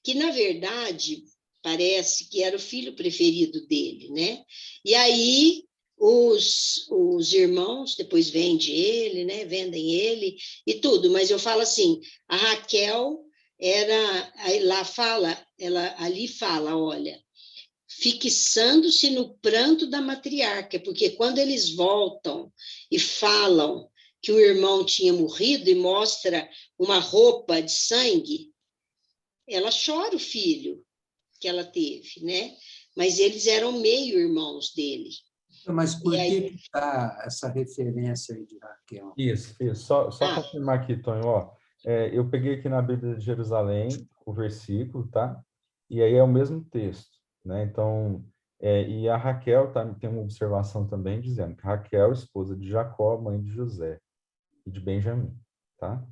que, na verdade, parece que era o filho preferido dele, né? E aí os irmãos depois vendem ele, né? Vendem ele e tudo, mas eu falo assim, a Raquel ali fala, olha, fixando-se no pranto da matriarca, porque quando eles voltam e falam que o irmão tinha morrido e mostra uma roupa de sangue, ela chora o filho que ela teve, né? Mas eles eram meio-irmãos dele. Mas por que está essa referência aí de Raquel? Isso. Só confirmar aqui, Tonho, ó. Eu peguei aqui na Bíblia de Jerusalém o versículo, tá? E aí é o mesmo texto, né? Então, e a Raquel tem uma observação também dizendo que Raquel, esposa de Jacó, mãe de José e de Benjamim, tá?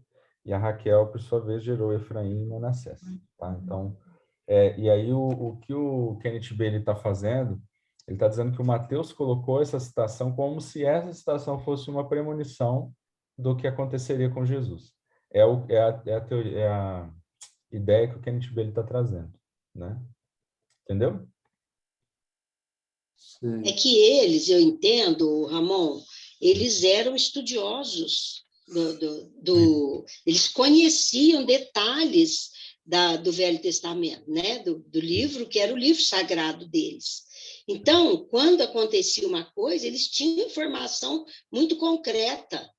E a Raquel, por sua vez, gerou Efraim e Manassés, tá? Então, e aí o que o Kenneth Bailey está fazendo, ele está dizendo que o Mateus colocou essa citação como se essa citação fosse uma premonição do que aconteceria com Jesus. É a ideia que o Kenneth Bailey está trazendo, né? Entendeu? Sim. É que eles, eu entendo, Ramon, eles eram estudiosos eles conheciam detalhes do Velho Testamento, né? Do livro, que era o livro sagrado deles. Então, quando acontecia uma coisa, eles tinham informação muito concreta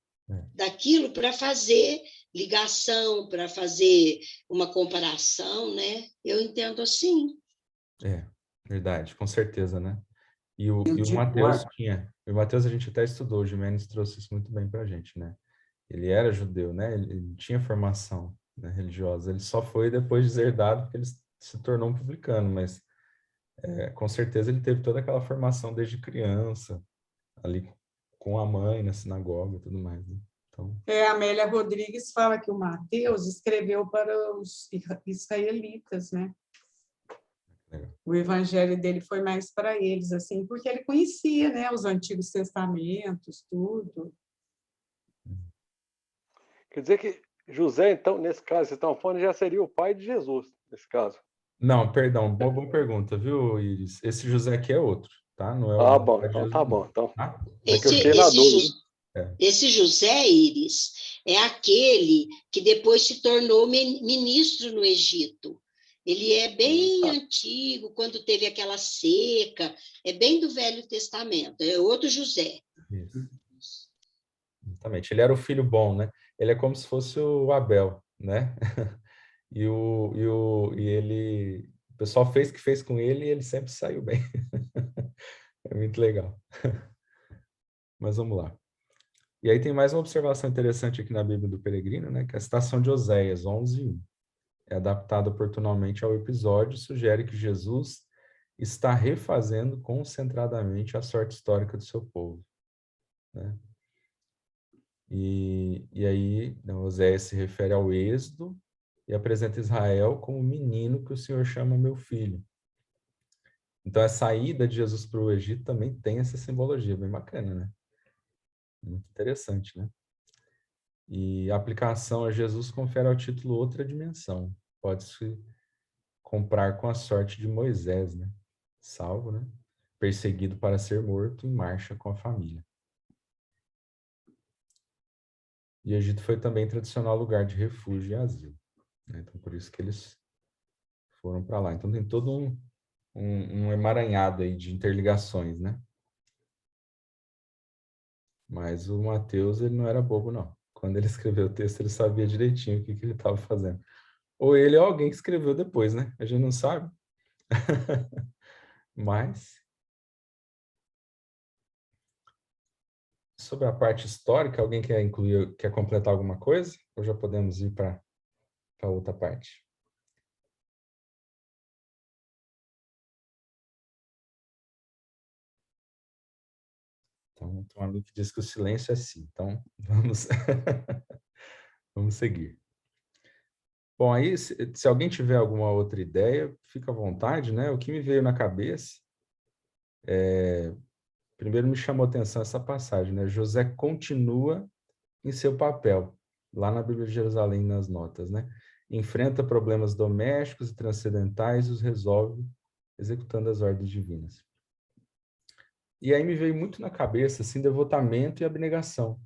daquilo para fazer ligação, para fazer uma comparação, né? Eu entendo assim. Verdade, com certeza, né? E o de Mateus cor. tinha. O Mateus a gente até estudou, o Gimenez trouxe isso muito bem para a gente, né? Ele era judeu, né? Ele tinha formação, né, religiosa. Ele só foi depois deserdado porque ele se tornou um publicano, mas com certeza ele teve toda aquela formação desde criança, ali com a mãe na sinagoga e tudo mais, né? Então... A Amélia Rodrigues fala que o Mateus escreveu para os israelitas, né? O evangelho dele foi mais para eles, assim, porque ele conhecia, né, os Antigos Testamentos, tudo. Quer dizer que José, então, nesse caso, vocês estão falando, já seria o pai de Jesus, nesse caso. Não, perdão, boa pergunta, viu, Iris? Esse José aqui é outro, tá? Não é o Bom, pai de então Jesus, tá não, bom. Então, tá? é que eu fiquei na dúvida. Esse José, Iris, é aquele que depois se tornou ministro no Egito. Ele é bem antigo, quando teve aquela seca, é bem do Velho Testamento, é outro José. Isso. Exatamente. Ele era o filho bom, né? Ele é como se fosse o Abel, né? E ele, o pessoal fez o que fez com ele e ele sempre saiu bem. É muito legal. Mas vamos lá. E aí tem mais uma observação interessante aqui na Bíblia do Peregrino, né? Que a citação de Oséias 11:1 é adaptada oportunamente ao episódio e sugere que Jesus está refazendo concentradamente a sorte histórica do seu povo, né? E aí, Oséias se refere ao êxodo e apresenta Israel como o menino que o Senhor chama meu filho. Então, a saída de Jesus para o Egito também tem essa simbologia, bem bacana, né? Muito interessante, né? E a aplicação a Jesus confere ao título outra dimensão. Pode-se comparar com a sorte de Moisés, né? Salvo, né? Perseguido para ser morto, em marcha com a família. E o Egito foi também tradicional lugar de refúgio e asilo, né? Então, por isso que eles foram para lá. Então, tem todo um emaranhado aí de interligações, né? Mas o Mateus, ele não era bobo, não. Quando ele escreveu o texto, ele sabia direitinho o que ele estava fazendo. Ou ele ou alguém que escreveu depois, né? A gente não sabe. Mas, sobre a parte histórica, alguém quer incluir, quer completar alguma coisa? Ou já podemos ir para outra parte? Então, tem um amigo que diz que o silêncio é sim. Então, vamos seguir. Bom, aí, se alguém tiver alguma outra ideia, fica à vontade, né? O que me veio na cabeça, primeiro me chamou a atenção essa passagem, né? José continua em seu papel, lá na Bíblia de Jerusalém, nas notas, né? Enfrenta problemas domésticos e transcendentais e os resolve executando as ordens divinas. E aí me veio muito na cabeça, assim, devotamento e abnegação.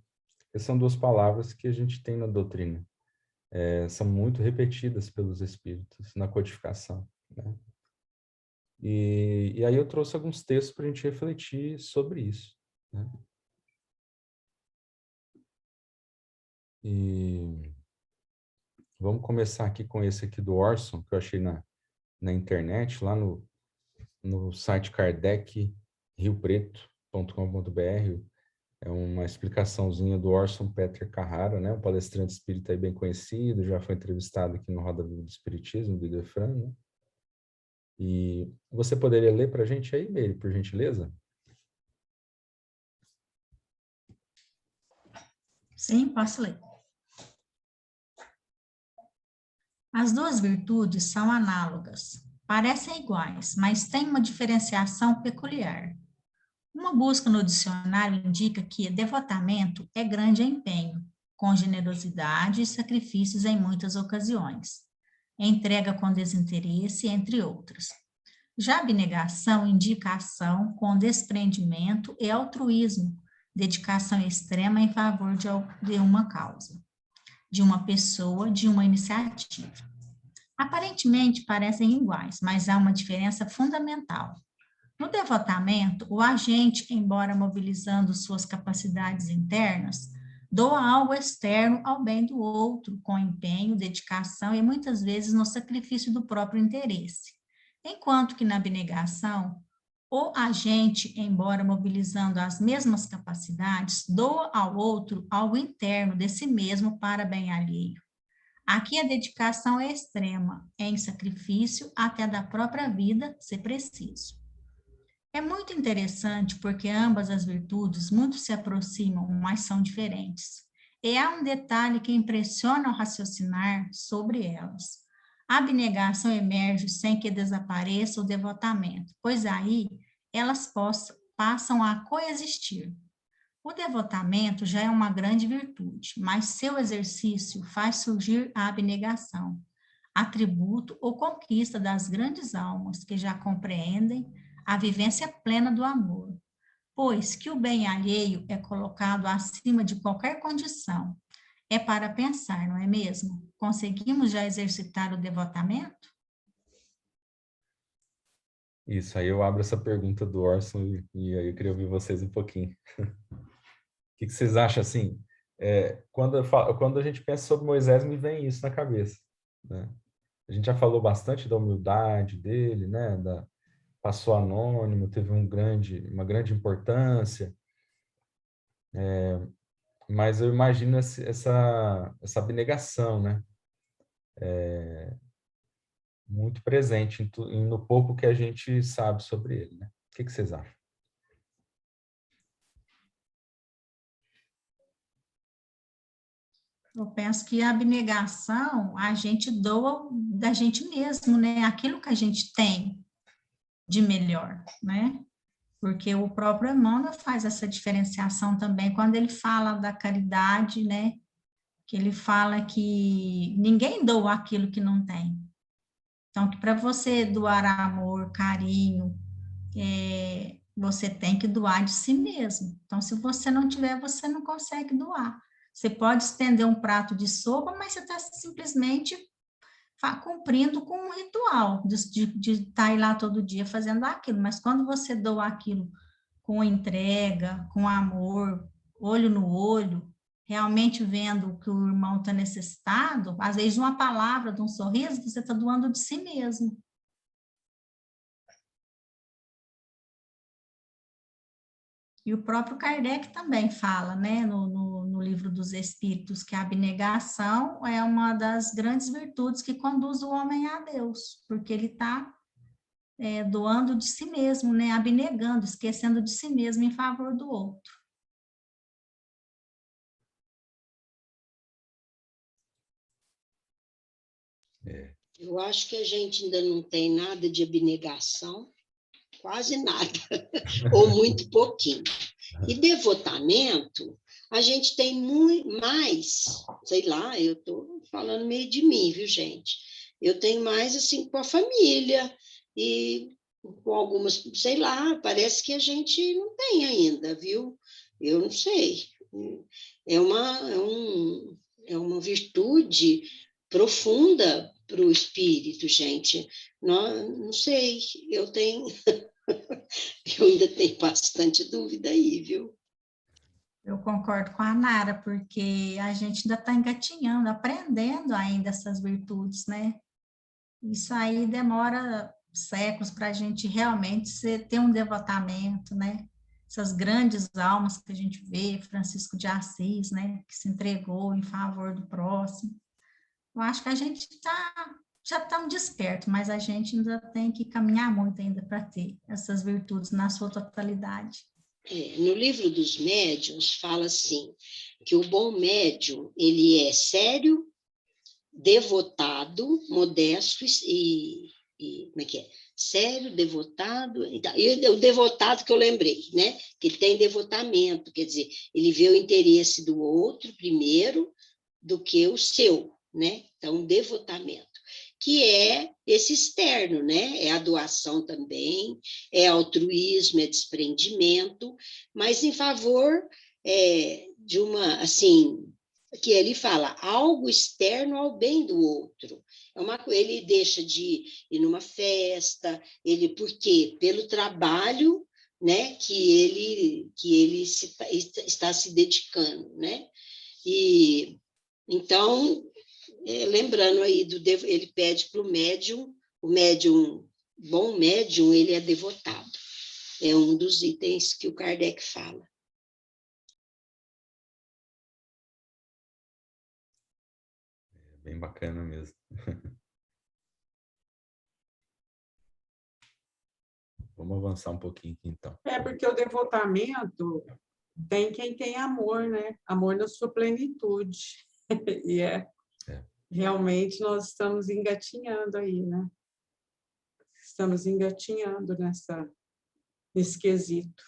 Essas são duas palavras que a gente tem na doutrina. São muito repetidas pelos espíritos na codificação, né? E aí eu trouxe alguns textos para a gente refletir sobre isso, né? E vamos começar aqui com esse aqui do Orson, que eu achei na internet, lá no site kardecriopreto.com.br. É uma explicaçãozinha do Orson Peter Carrara, né? Um palestrante espírita aí bem conhecido, já foi entrevistado aqui no Roda Viva do Espiritismo, do Idefran, né? E você poderia ler para a gente aí, Meire, por gentileza? Sim, posso ler. As duas virtudes são análogas, parecem iguais, mas têm uma diferenciação peculiar. Uma busca no dicionário indica que devotamento é grande empenho, com generosidade e sacrifícios em muitas ocasiões, entrega com desinteresse, entre outras. Já abnegação indica ação com desprendimento e altruísmo, dedicação extrema em favor de uma causa, de uma pessoa, de uma iniciativa. Aparentemente parecem iguais, mas há uma diferença fundamental. No devotamento, o agente, embora mobilizando suas capacidades internas, doa algo externo ao bem do outro, com empenho, dedicação e muitas vezes no sacrifício do próprio interesse. Enquanto que na abnegação, o agente, embora mobilizando as mesmas capacidades, doa ao outro algo interno de si mesmo para bem alheio. Aqui a dedicação é extrema, em sacrifício até da própria vida, se preciso. É muito interessante porque ambas as virtudes muito se aproximam, mas são diferentes. E há um detalhe que impressiona ao raciocinar sobre elas. A abnegação emerge sem que desapareça o devotamento, pois aí elas passam a coexistir. O devotamento já é uma grande virtude, mas seu exercício faz surgir a abnegação, atributo ou conquista das grandes almas que já compreendem a vivência plena do amor. pois que o bem alheio é colocado acima de qualquer condição. É para pensar, não é mesmo? Conseguimos já exercitar o devotamento? Isso, aí eu abro essa pergunta do Orson e aí eu queria ouvir vocês um pouquinho. O que vocês acham, assim, quando a gente pensa sobre Moisés, me vem isso na cabeça, né? A gente já falou bastante da humildade dele, né? Passou anônimo, teve uma grande importância, mas eu imagino essa abnegação, né? Muito presente no pouco que a gente sabe sobre ele, né? O que vocês acham? Eu penso que a abnegação, a gente doa da gente mesmo, né? Aquilo que a gente tem de melhor, né? Porque o próprio Emmanuel faz essa diferenciação também, quando ele fala da caridade, né? Que ele fala que ninguém doa aquilo que não tem. Então, que para você doar amor, carinho, você tem que doar de si mesmo. Então, se você não tiver, você não consegue doar. Você pode estender um prato de sopa, mas você está simplesmente cumprindo com um ritual de estar aí lá todo dia fazendo aquilo. Mas quando você doa aquilo com entrega, com amor, olho no olho, realmente vendo que o irmão está necessitado, às vezes uma palavra, de um sorriso, você está doando de si mesmo. E o próprio Kardec também fala, né, no Livro dos Espíritos, que a abnegação é uma das grandes virtudes que conduz o homem a Deus, porque ele está doando de si mesmo, né, abnegando, esquecendo de si mesmo em favor do outro. Eu acho que a gente ainda não tem nada de abnegação, quase nada, ou muito pouquinho. E devotamento, a gente tem muito mais, sei lá, eu estou falando meio de mim, viu, gente? Eu tenho mais, assim, com a família e com algumas, sei lá, parece que a gente não tem ainda, viu? Eu não sei. É uma virtude profunda para o espírito, gente. Não sei, eu tenho... Eu ainda tenho bastante dúvida aí, viu? Eu concordo com a Nara, porque a gente ainda está engatinhando, aprendendo ainda essas virtudes, né? Isso aí demora séculos para a gente realmente ter um devotamento, né? Essas grandes almas que a gente vê, Francisco de Assis, né? Que se entregou em favor do próximo. Eu acho que a gente já estamos desperto, mas a gente ainda tem que caminhar muito ainda para ter essas virtudes na sua totalidade. No livro dos médiuns fala assim, que o bom médium, ele é sério, devotado, modesto como é que é? Sério, devotado, e o devotado que eu lembrei, né? Que tem devotamento, quer dizer, ele vê o interesse do outro primeiro do que o seu, né? Então, devotamento, que é esse externo, né? É a doação também, é altruísmo, é desprendimento, mas em favor de uma, assim, que ele fala, algo externo ao bem do outro. Ele deixa de ir numa festa, por quê? Pelo trabalho, né? Que ele está se dedicando, né? E então, lembrando aí, ele pede para o médium, bom médium, ele é devotado. É um dos itens que o Kardec fala. Bem bacana mesmo. Vamos avançar um pouquinho aqui, então. Porque o devotamento tem quem tem amor, né? Amor na sua plenitude. E realmente nós estamos engatinhando aí, né? Estamos engatinhando nesse quesito.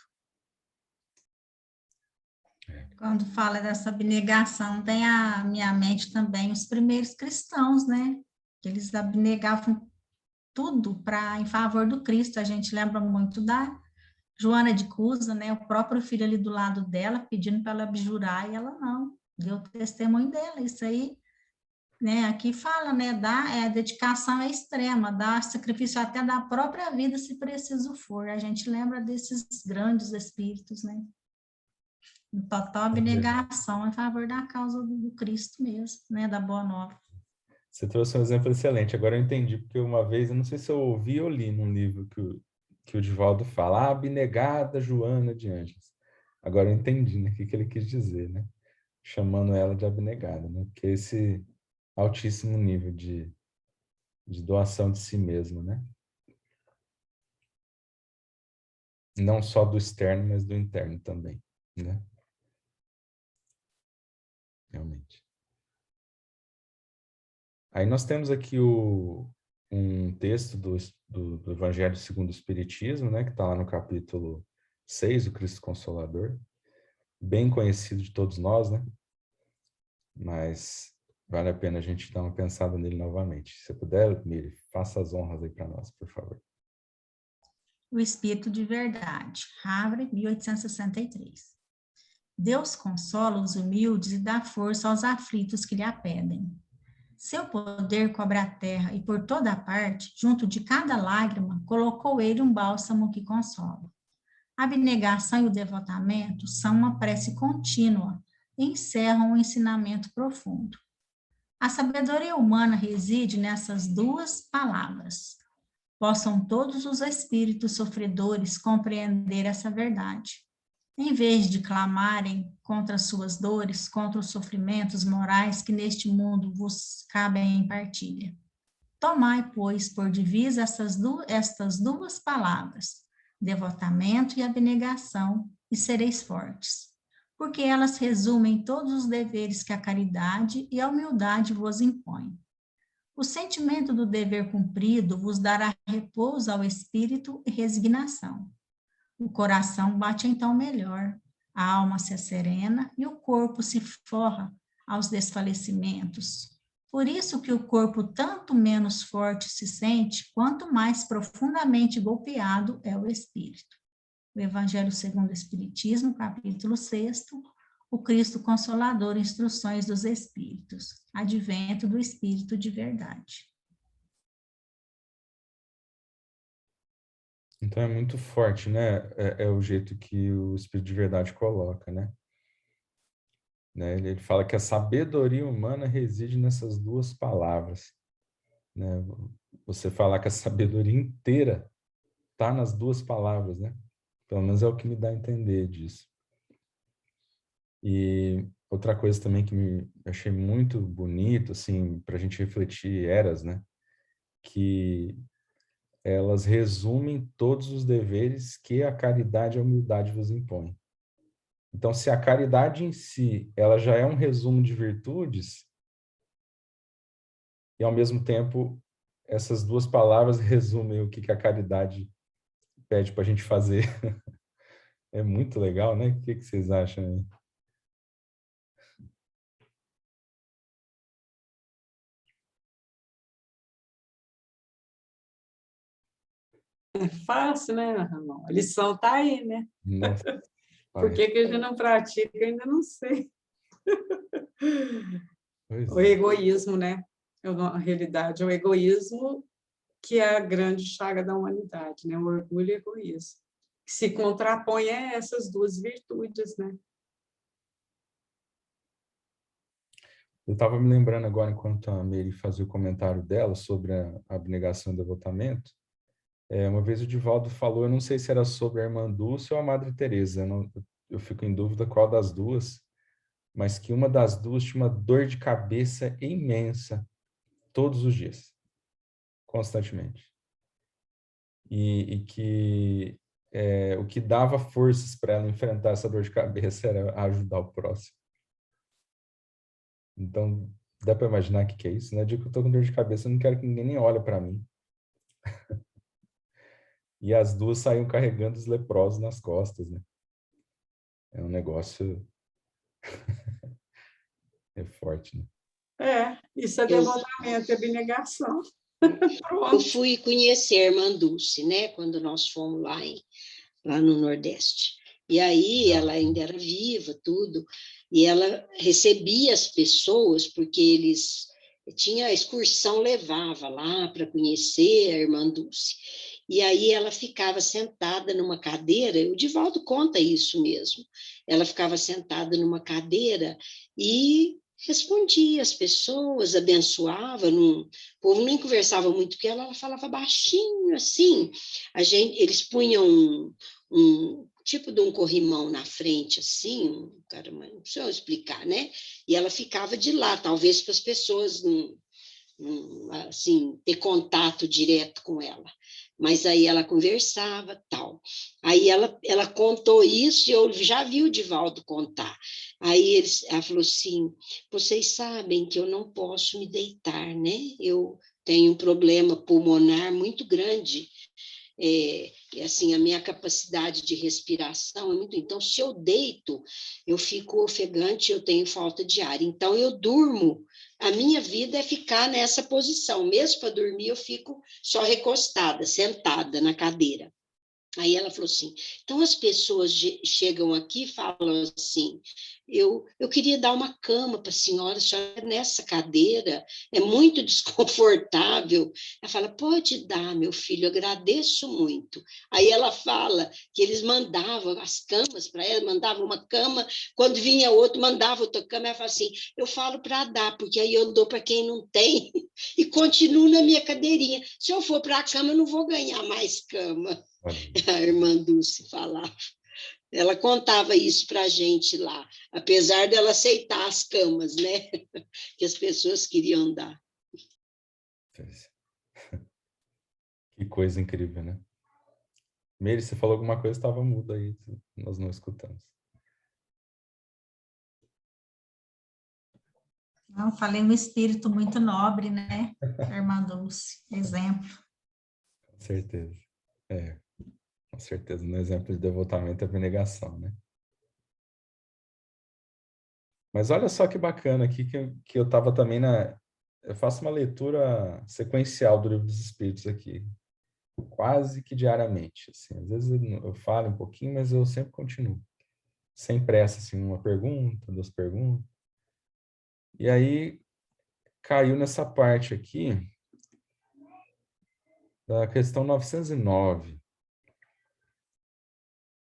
Quando fala dessa abnegação, tem à minha mente também os primeiros cristãos, né? Eles abnegavam tudo em favor do Cristo. A gente lembra muito Joana de Cusa, né, o próprio filho ali do lado dela, pedindo para ela abjurar, e ela não, deu testemunho dela. Isso aí, né, aqui fala, né, a dedicação é extrema, dá sacrifício até da própria vida, se preciso for. A gente lembra desses grandes espíritos, né? Total abnegação em favor da causa do Cristo mesmo, né, da Boa Nova. Você trouxe um exemplo excelente. Agora eu entendi, porque uma vez, eu não sei se eu ouvi ou li num livro que o Divaldo fala, a abnegada Joana de Ângeles. Agora eu entendi, né, o que ele quis dizer, né? Chamando ela de abnegada, né? Porque esse altíssimo nível de doação de si mesmo, né? Não só do externo, mas do interno também, né? Realmente. Aí nós temos aqui um texto do Evangelho segundo o Espiritismo, né, que está lá no capítulo 6, o Cristo Consolador, bem conhecido de todos nós, né? Mas vale a pena a gente dar uma pensada nele novamente. Se puder, Miri, faça as honras aí para nós, por favor. O Espírito de Verdade, Havre, 1863. Deus consola os humildes e dá força aos aflitos que lhe a pedem. Seu poder cobre a terra e por toda parte, junto de cada lágrima, colocou ele um bálsamo que consola. A abnegação e o devotamento são uma prece contínua e encerram um ensinamento profundo. A sabedoria humana reside nessas duas palavras. Possam todos os espíritos sofredores compreender essa verdade. Em vez de clamarem contra suas dores, contra os sofrimentos morais que neste mundo vos cabem em partilha. Tomai, pois, por divisa estas duas palavras, devotamento e abnegação, e sereis fortes, porque elas resumem todos os deveres que a caridade e a humildade vos impõem. O sentimento do dever cumprido vos dará repouso ao espírito e resignação. O coração bate então melhor, a alma se serena e o corpo se forra aos desfalecimentos. Por isso que o corpo tanto menos forte se sente, quanto mais profundamente golpeado é o espírito. O Evangelho segundo o Espiritismo, capítulo 6, o Cristo Consolador, Instruções dos Espíritos, Advento do Espírito de Verdade. Então é muito forte, né? É o jeito que o Espírito de Verdade coloca, né? Ele fala que a sabedoria humana reside nessas duas palavras, né? Você falar que a sabedoria inteira está nas duas palavras, né? Pelo menos é o que me dá a entender disso. E outra coisa também que me achei muito bonito, assim, para a gente refletir eras, né? Que elas resumem todos os deveres que a caridade e a humildade vos impõem. Então, se a caridade em si, ela já é um resumo de virtudes, e ao mesmo tempo, essas duas palavras resumem o que a caridade pede para a gente fazer. É muito legal, né? O que vocês acham aí? É fácil, né, Ramon? A lição está aí, né? Nossa, Por que a gente não pratica, ainda não sei. O é. egoísmo, né? Na realidade, é o egoísmo que é a grande chaga da humanidade, né? O orgulho e o egoísmo. Que se contrapõe a essas duas virtudes, né? Eu estava me lembrando agora, enquanto a Mary fazia o comentário dela sobre a abnegação e devotamento, uma vez o Divaldo falou, eu não sei se era sobre a Irmã Dulce ou a Madre Teresa, eu fico em dúvida qual das duas, mas que uma das duas tinha uma dor de cabeça imensa todos os dias, constantemente. E que o que dava forças para ela enfrentar essa dor de cabeça era ajudar o próximo. Então, dá para imaginar o que é isso, né? De que eu estou com dor de cabeça, eu não quero que ninguém nem olhe para mim. E as duas saíam carregando os leprosos nas costas, né? É um negócio é forte, né? Isso é devotamento, é abnegação. Eu fui conhecer a Irmã Dulce, né? Quando nós fomos lá lá no Nordeste. E aí ela ainda era viva, tudo, e ela recebia as pessoas, porque eles tinha a excursão, levava lá para conhecer a irmã Dulce. E aí ela ficava sentada numa cadeira, o Divaldo conta isso mesmo, ela ficava sentada numa cadeira e respondia às pessoas, abençoava, o povo nem conversava muito com ela falava baixinho, assim, eles punham um tipo de um corrimão na frente, assim, caramba, não precisa explicar, né? E ela ficava de lá, talvez para as pessoas assim, ter contato direto com ela. Mas aí ela conversava, tal. Aí ela contou isso e eu já vi o Divaldo contar. Aí ela falou assim, vocês sabem que eu não posso me deitar, né? Eu tenho um problema pulmonar muito grande, assim, a minha capacidade de respiração é muito... Então, se eu deito, eu fico ofegante, eu tenho falta de ar. Então, eu durmo. A minha vida é ficar nessa posição. Mesmo para dormir, eu fico só recostada, sentada na cadeira. Aí ela falou assim, então as pessoas chegam aqui e falam assim, eu queria dar uma cama para a senhora nessa cadeira, é muito desconfortável. Ela fala, pode dar, meu filho, eu agradeço muito. Aí ela fala que eles mandavam as camas para ela, mandavam uma cama, quando vinha outro, mandava outra cama, ela fala assim, eu falo para dar, porque aí eu dou para quem não tem e continuo na minha cadeirinha. Se eu for para a cama, eu não vou ganhar mais cama. A irmã Dulce falava. Ela contava isso para a gente lá, apesar dela aceitar as camas, né? Que as pessoas queriam dar. Que coisa incrível, né? Meire, você falou alguma coisa, estava muda aí, nós não escutamos. Não, falei um espírito muito nobre, né? Irmã Dulce, exemplo. Com certeza. Com certeza, no exemplo de devotamento e abnegação, né? Mas olha só que bacana aqui que eu estava também eu faço uma leitura sequencial do Livro dos Espíritos aqui, quase que diariamente. Assim, às vezes eu falo um pouquinho, mas eu sempre continuo. Sem pressa, assim, uma pergunta, duas perguntas. E aí caiu nessa parte aqui da questão 909,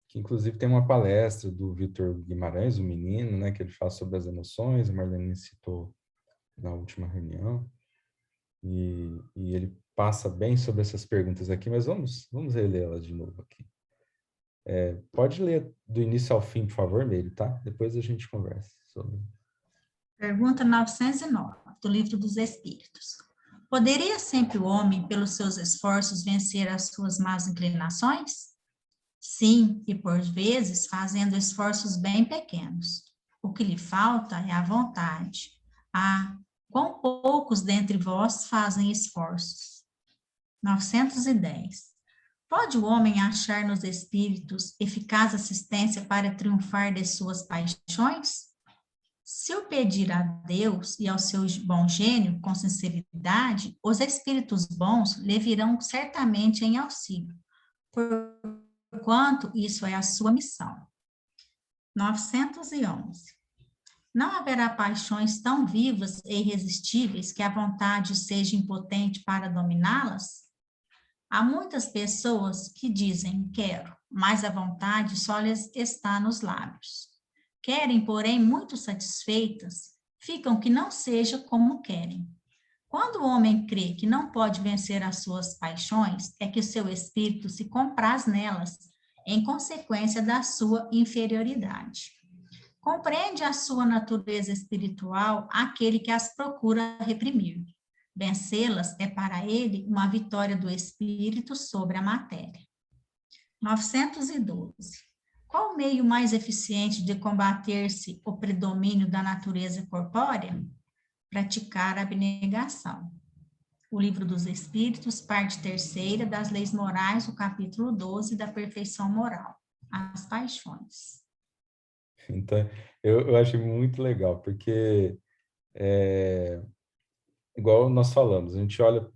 que inclusive tem uma palestra do Vitor Guimarães, o menino, né, que ele fala sobre as emoções, a Marlene citou na última reunião, e ele passa bem sobre essas perguntas aqui, mas vamos relê-las de novo aqui. Pode ler do início ao fim, por favor, Meire, tá? Depois a gente conversa sobre. Pergunta 909, do Livro dos Espíritos. Poderia sempre o homem, pelos seus esforços, vencer as suas más inclinações? Sim, e por vezes fazendo esforços bem pequenos. O que lhe falta é a vontade. Ah, quão poucos dentre vós fazem esforços. 910. Pode o homem achar nos espíritos eficaz assistência para triunfar de suas paixões? Se o pedir a Deus e ao seu bom gênio com sinceridade, os espíritos bons lhe virão certamente em auxílio, porquanto isso é a sua missão. 911. Não haverá paixões tão vivas e irresistíveis que a vontade seja impotente para dominá-las? Há muitas pessoas que dizem quero, mas a vontade só lhes está nos lábios. Querem, porém, muito satisfeitas, ficam que não seja como querem. Quando o homem crê que não pode vencer as suas paixões, é que o seu espírito se compraz nelas, em consequência da sua inferioridade. Compreende a sua natureza espiritual aquele que as procura reprimir. Vencê-las é para ele uma vitória do espírito sobre a matéria. 912. Qual o meio mais eficiente de combater-se o predomínio da natureza corpórea? Praticar a abnegação. O Livro dos Espíritos, parte 3ª, das Leis Morais, o capítulo 12, da Perfeição Moral, as paixões. Então, eu achei muito legal, porque, igual nós falamos, a gente olha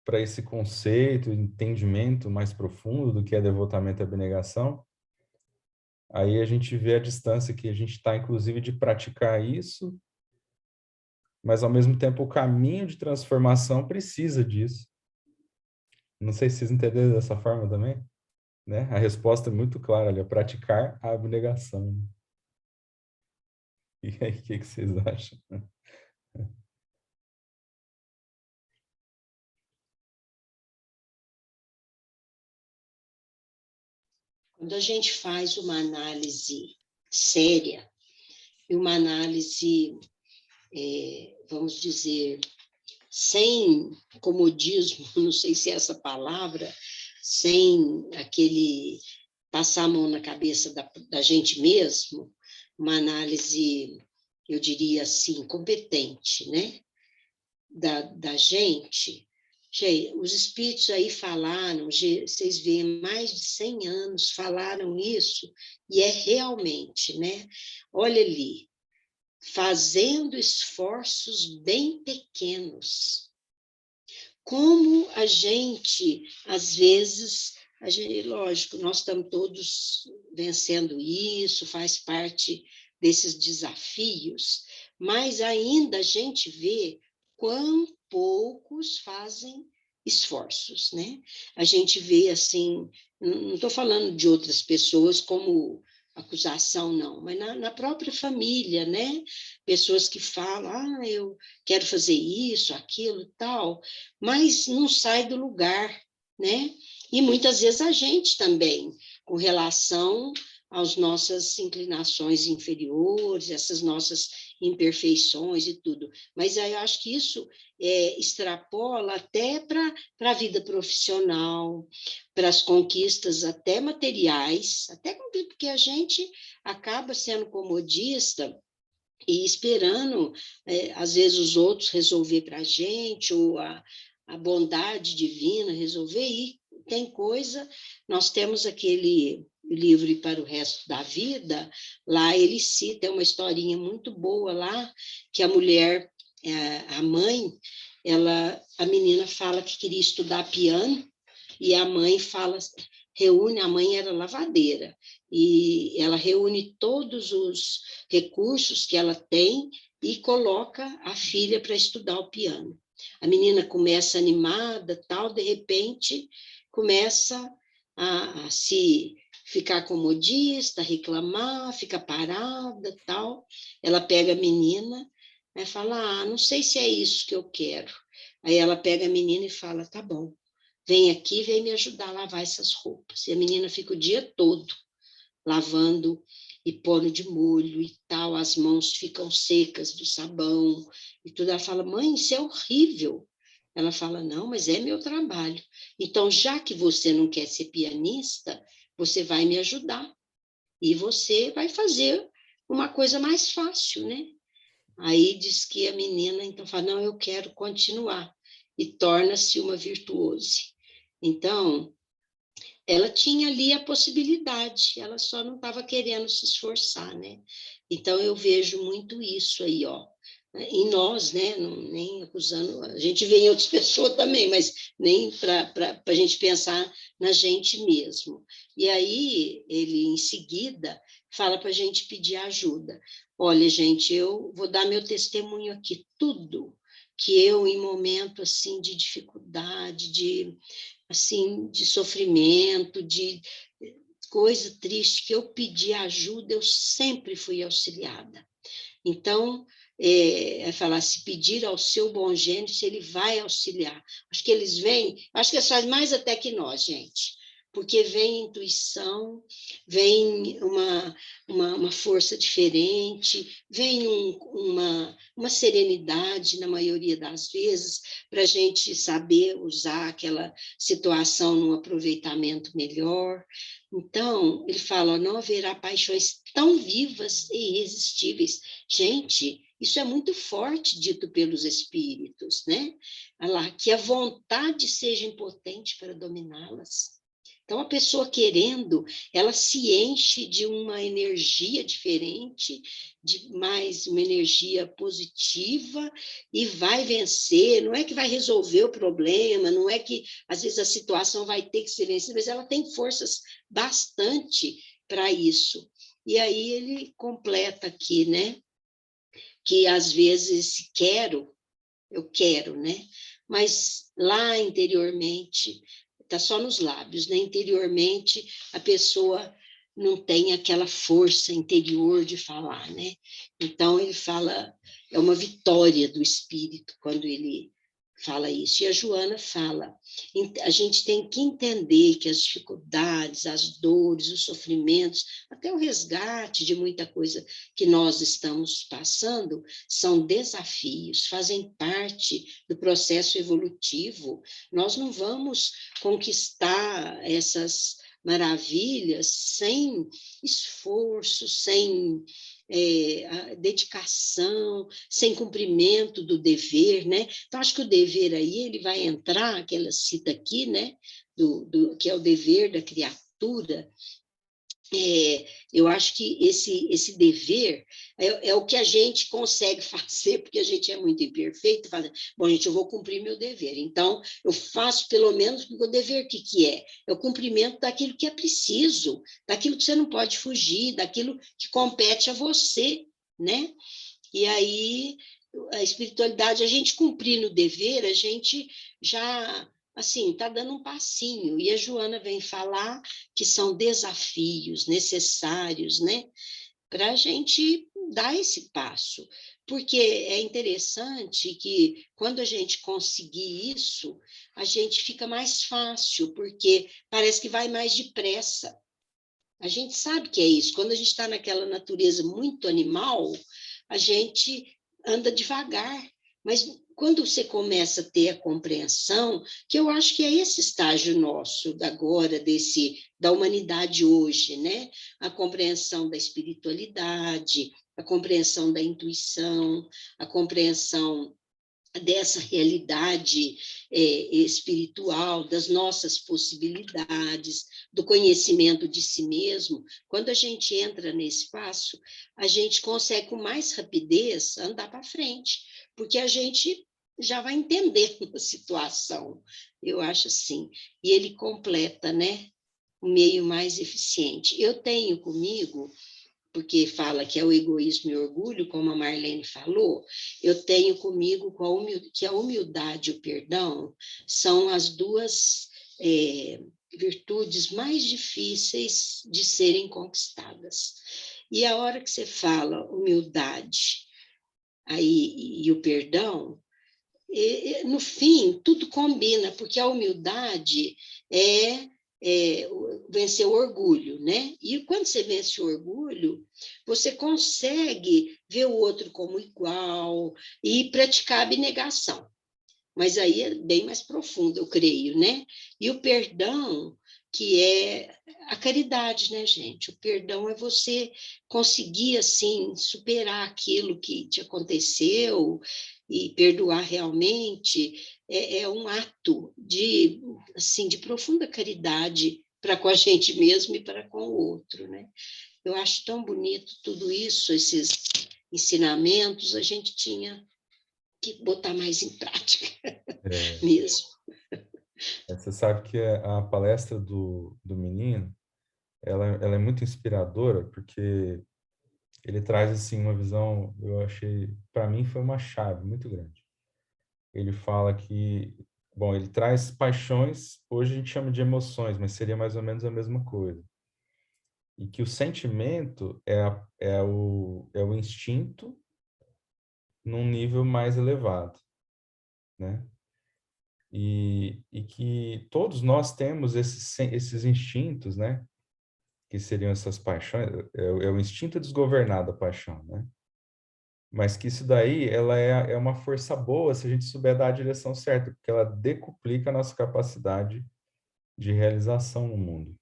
para esse conceito, entendimento mais profundo do que é devotamento e abnegação, Aí a gente vê a distância que a gente está, inclusive, de praticar isso, mas, ao mesmo tempo, o caminho de transformação precisa disso. Não sei se vocês entenderam dessa forma também, né? A resposta é muito clara ali, é praticar a abnegação. E aí, o que vocês acham? Quando a gente faz uma análise séria, e uma análise, vamos dizer, sem comodismo, não sei se é essa palavra, sem aquele passar a mão na cabeça da gente mesmo, uma análise, eu diria assim, competente, né? Da gente. Gente, os espíritos aí falaram, vocês veem, mais de 100 anos falaram isso, e é realmente, né? Olha ali, fazendo esforços bem pequenos. Como a gente, às vezes, lógico, nós estamos todos vencendo isso, faz parte desses desafios, mas ainda a gente vê quão poucos fazem esforços, né? A gente vê assim, não estou falando de outras pessoas como acusação, não, mas na própria família, né? Pessoas que falam, eu quero fazer isso, aquilo e tal, mas não sai do lugar, né? E muitas vezes a gente também, com relação às nossas inclinações inferiores, essas nossas imperfeições e tudo. Mas aí eu acho que isso extrapola até para a vida profissional, para as conquistas até materiais, até porque a gente acaba sendo comodista e esperando, às vezes, os outros resolver para a gente, ou a bondade divina resolver, e tem coisa, nós temos aquele livro Para o Resto da Vida, lá ele cita, uma historinha muito boa lá, que a mulher, a mãe, a menina fala que queria estudar piano, e a mãe fala, a mãe era lavadeira, e ela reúne todos os recursos que ela tem e coloca a filha para estudar o piano. A menina começa animada, tal, de repente começa a se ficar comodista, reclamar, fica parada, tal. Ela pega a menina, né, fala, não sei se é isso que eu quero. Aí ela pega a menina e fala, tá bom, vem aqui, vem me ajudar a lavar essas roupas. E a menina fica o dia todo lavando e pondo de molho e tal, as mãos ficam secas do sabão e tudo. Ela fala, mãe, isso é horrível. Ela fala, não, mas é meu trabalho. Então, já que você não quer ser pianista, você vai me ajudar. E você vai fazer uma coisa mais fácil, né? Aí diz que a menina, então, fala, não, eu quero continuar. E torna-se uma virtuose. Então, ela tinha ali a possibilidade, ela só não estava querendo se esforçar, né? Então, eu vejo muito isso aí, ó, em nós, né? Não, nem acusando, a gente vê em outras pessoas também, mas nem para a gente pensar na gente mesmo. E aí, ele, em seguida, fala para a gente pedir ajuda. Olha, gente, eu vou dar meu testemunho aqui, tudo que eu, em momento, assim, de dificuldade, de sofrimento, de coisa triste, que eu pedi ajuda, eu sempre fui auxiliada. Então, falar, se pedir ao seu bom gênio, se ele vai auxiliar. Acho que eles vêm, acho que eles fazem mais até que nós, gente, porque vem intuição, vem uma força diferente, vem uma serenidade, na maioria das vezes, para a gente saber usar aquela situação num aproveitamento melhor. Então, ele fala, não haverá paixões tão vivas e irresistíveis. Gente, isso é muito forte, dito pelos espíritos, né? Que a vontade seja impotente para dominá-las. Então, a pessoa querendo, ela se enche de uma energia diferente, de mais uma energia positiva, e vai vencer. Não é que vai resolver o problema, não é que, às vezes, a situação vai ter que ser vencida, mas ela tem forças bastante para isso. E aí ele completa aqui, né? Que às vezes eu quero, né? Mas lá interiormente, está só nos lábios, né? Interiormente, a pessoa não tem aquela força interior de falar, né? Então, ele fala, é uma vitória do espírito quando ele fala isso. E a Joana fala, a gente tem que entender que as dificuldades, as dores, os sofrimentos, até o resgate de muita coisa que nós estamos passando, são desafios, fazem parte do processo evolutivo. Nós não vamos conquistar essas maravilhas sem esforço, sem dedicação, sem cumprimento do dever, né? Então, acho que o dever aí, ele vai entrar, que ela cita aqui, né? Que é o dever da criatura. Eu acho que esse dever é o que a gente consegue fazer, porque a gente é muito imperfeito. Bom, gente, eu vou cumprir meu dever. Então, eu faço pelo menos o dever. O que é? É o cumprimento daquilo que é preciso, daquilo que você não pode fugir, daquilo que compete a você, né? E aí, a espiritualidade, a gente cumprindo o dever, a gente já... assim, está dando um passinho, e a Joana vem falar que são desafios necessários, né, para a gente dar esse passo, porque é interessante que quando a gente conseguir isso, a gente fica mais fácil, porque parece que vai mais depressa. A gente sabe que é isso, quando a gente está naquela natureza muito animal, a gente anda devagar, mas quando você começa a ter a compreensão, que eu acho que é esse estágio nosso agora, da humanidade hoje, né? A compreensão da espiritualidade, a compreensão da intuição, a compreensão dessa realidade espiritual, das nossas possibilidades, do conhecimento de si mesmo. Quando a gente entra nesse passo, a gente consegue com mais rapidez andar para frente, porque a gente já vai entendendo a situação, eu acho assim. E ele completa, né, o meio mais eficiente. Eu tenho comigo, porque fala que é o egoísmo e o orgulho, como a Marlene falou, eu tenho comigo que a humildade e o perdão são as duas virtudes mais difíceis de serem conquistadas. E a hora que você fala humildade aí, e o perdão, no fim, tudo combina, porque a humildade é vencer o orgulho, né? E quando você vence o orgulho, você consegue ver o outro como igual e praticar a abnegação. Mas aí é bem mais profundo, eu creio, né? E o perdão, que é a caridade, né, gente? O perdão é você conseguir, assim, superar aquilo que te aconteceu e perdoar realmente. É um ato de, assim, de profunda caridade para com a gente mesmo e para com o outro, né? Eu acho tão bonito tudo isso, esses ensinamentos, a gente tinha que botar mais em prática mesmo. Você sabe que a palestra do menino, ela é muito inspiradora, porque ele traz assim uma visão, eu achei, para mim foi uma chave muito grande. Ele fala que, bom, ele traz paixões, hoje a gente chama de emoções, mas seria mais ou menos a mesma coisa. E que o sentimento é o instinto num nível mais elevado, né? E que todos nós temos esses instintos, né? Que seriam essas paixões, é o instinto desgovernado, a paixão, né? Mas que isso daí, ela é uma força boa se a gente souber dar a direção certa, porque ela decuplica a nossa capacidade de realização no mundo.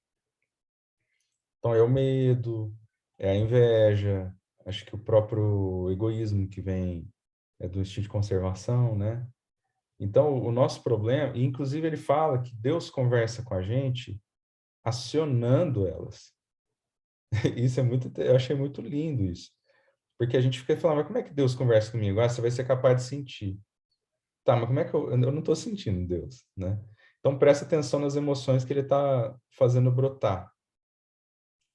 Então, é o medo, é a inveja, acho que o próprio egoísmo que vem do instinto de conservação, né? Então, o nosso problema, e inclusive ele fala que Deus conversa com a gente acionando elas. Isso é muito, eu achei muito lindo isso. Porque a gente fica falando, mas como é que Deus conversa comigo? Ah, você vai ser capaz de sentir. Tá, mas como é que eu não estou sentindo Deus, né? Então presta atenção nas emoções que ele está fazendo brotar.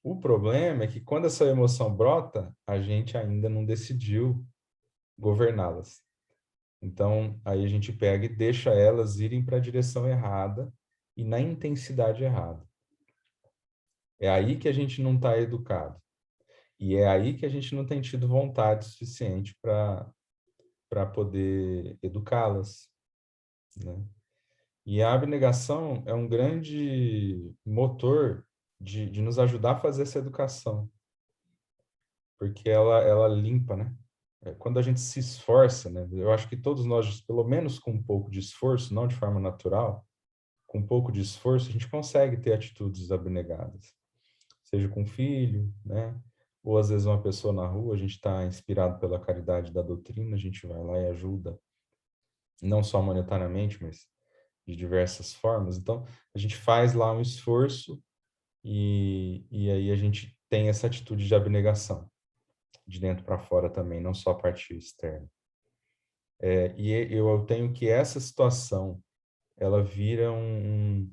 O problema é que quando essa emoção brota, a gente ainda não decidiu governá-las. Então, aí a gente pega e deixa elas irem para a direção errada e na intensidade errada. É aí que a gente não está educado. E é aí que a gente não tem tido vontade suficiente para poder educá-las, né? E a abnegação é um grande motor de nos ajudar a fazer essa educação, porque ela limpa, né? Quando a gente se esforça, né? Eu acho que todos nós, pelo menos com um pouco de esforço, não de forma natural, com um pouco de esforço, a gente consegue ter atitudes abnegadas. Seja com um filho, né? Ou às vezes uma pessoa na rua, a gente está inspirado pela caridade da doutrina, a gente vai lá e ajuda, não só monetariamente, mas de diversas formas. Então, a gente faz lá um esforço e aí a gente tem essa atitude de abnegação, de dentro para fora também, não só a parte externa. E eu tenho que essa situação, ela vira um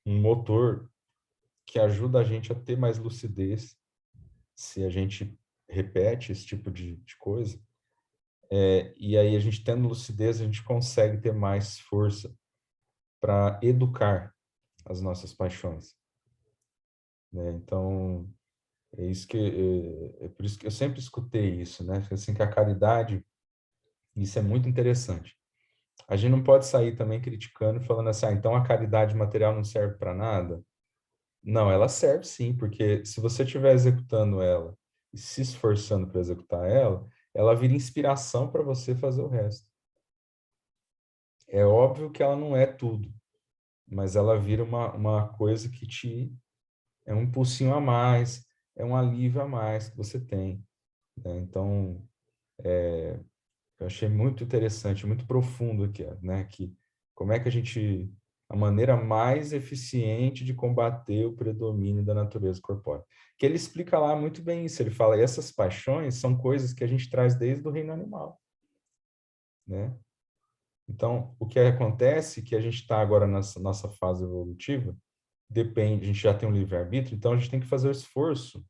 motor que ajuda a gente a ter mais lucidez, se a gente repete esse tipo de coisa. E aí a gente tendo lucidez, a gente consegue ter mais força para educar as nossas paixões, né? Então, é isso que é por isso que eu sempre escutei isso, né? Assim, que a caridade, isso é muito interessante. A gente não pode sair também criticando, falando assim, então a caridade material não serve para nada. Não, ela serve sim, porque se você estiver executando ela e se esforçando para executar ela, ela vira inspiração para você fazer o resto. É óbvio que ela não é tudo, mas ela vira uma coisa que é um impulsinho a mais, é um alívio a mais que você tem, né? Então, eu achei muito interessante, muito profundo aqui, né? Que como é que a maneira mais eficiente de combater o predomínio da natureza corpórea. Que ele explica lá muito bem isso, ele fala, essas paixões são coisas que a gente traz desde o reino animal, né? Então, o que acontece é que a gente está agora nessa nossa fase evolutiva, depende, a gente já tem um livre-arbítrio, então a gente tem que fazer o esforço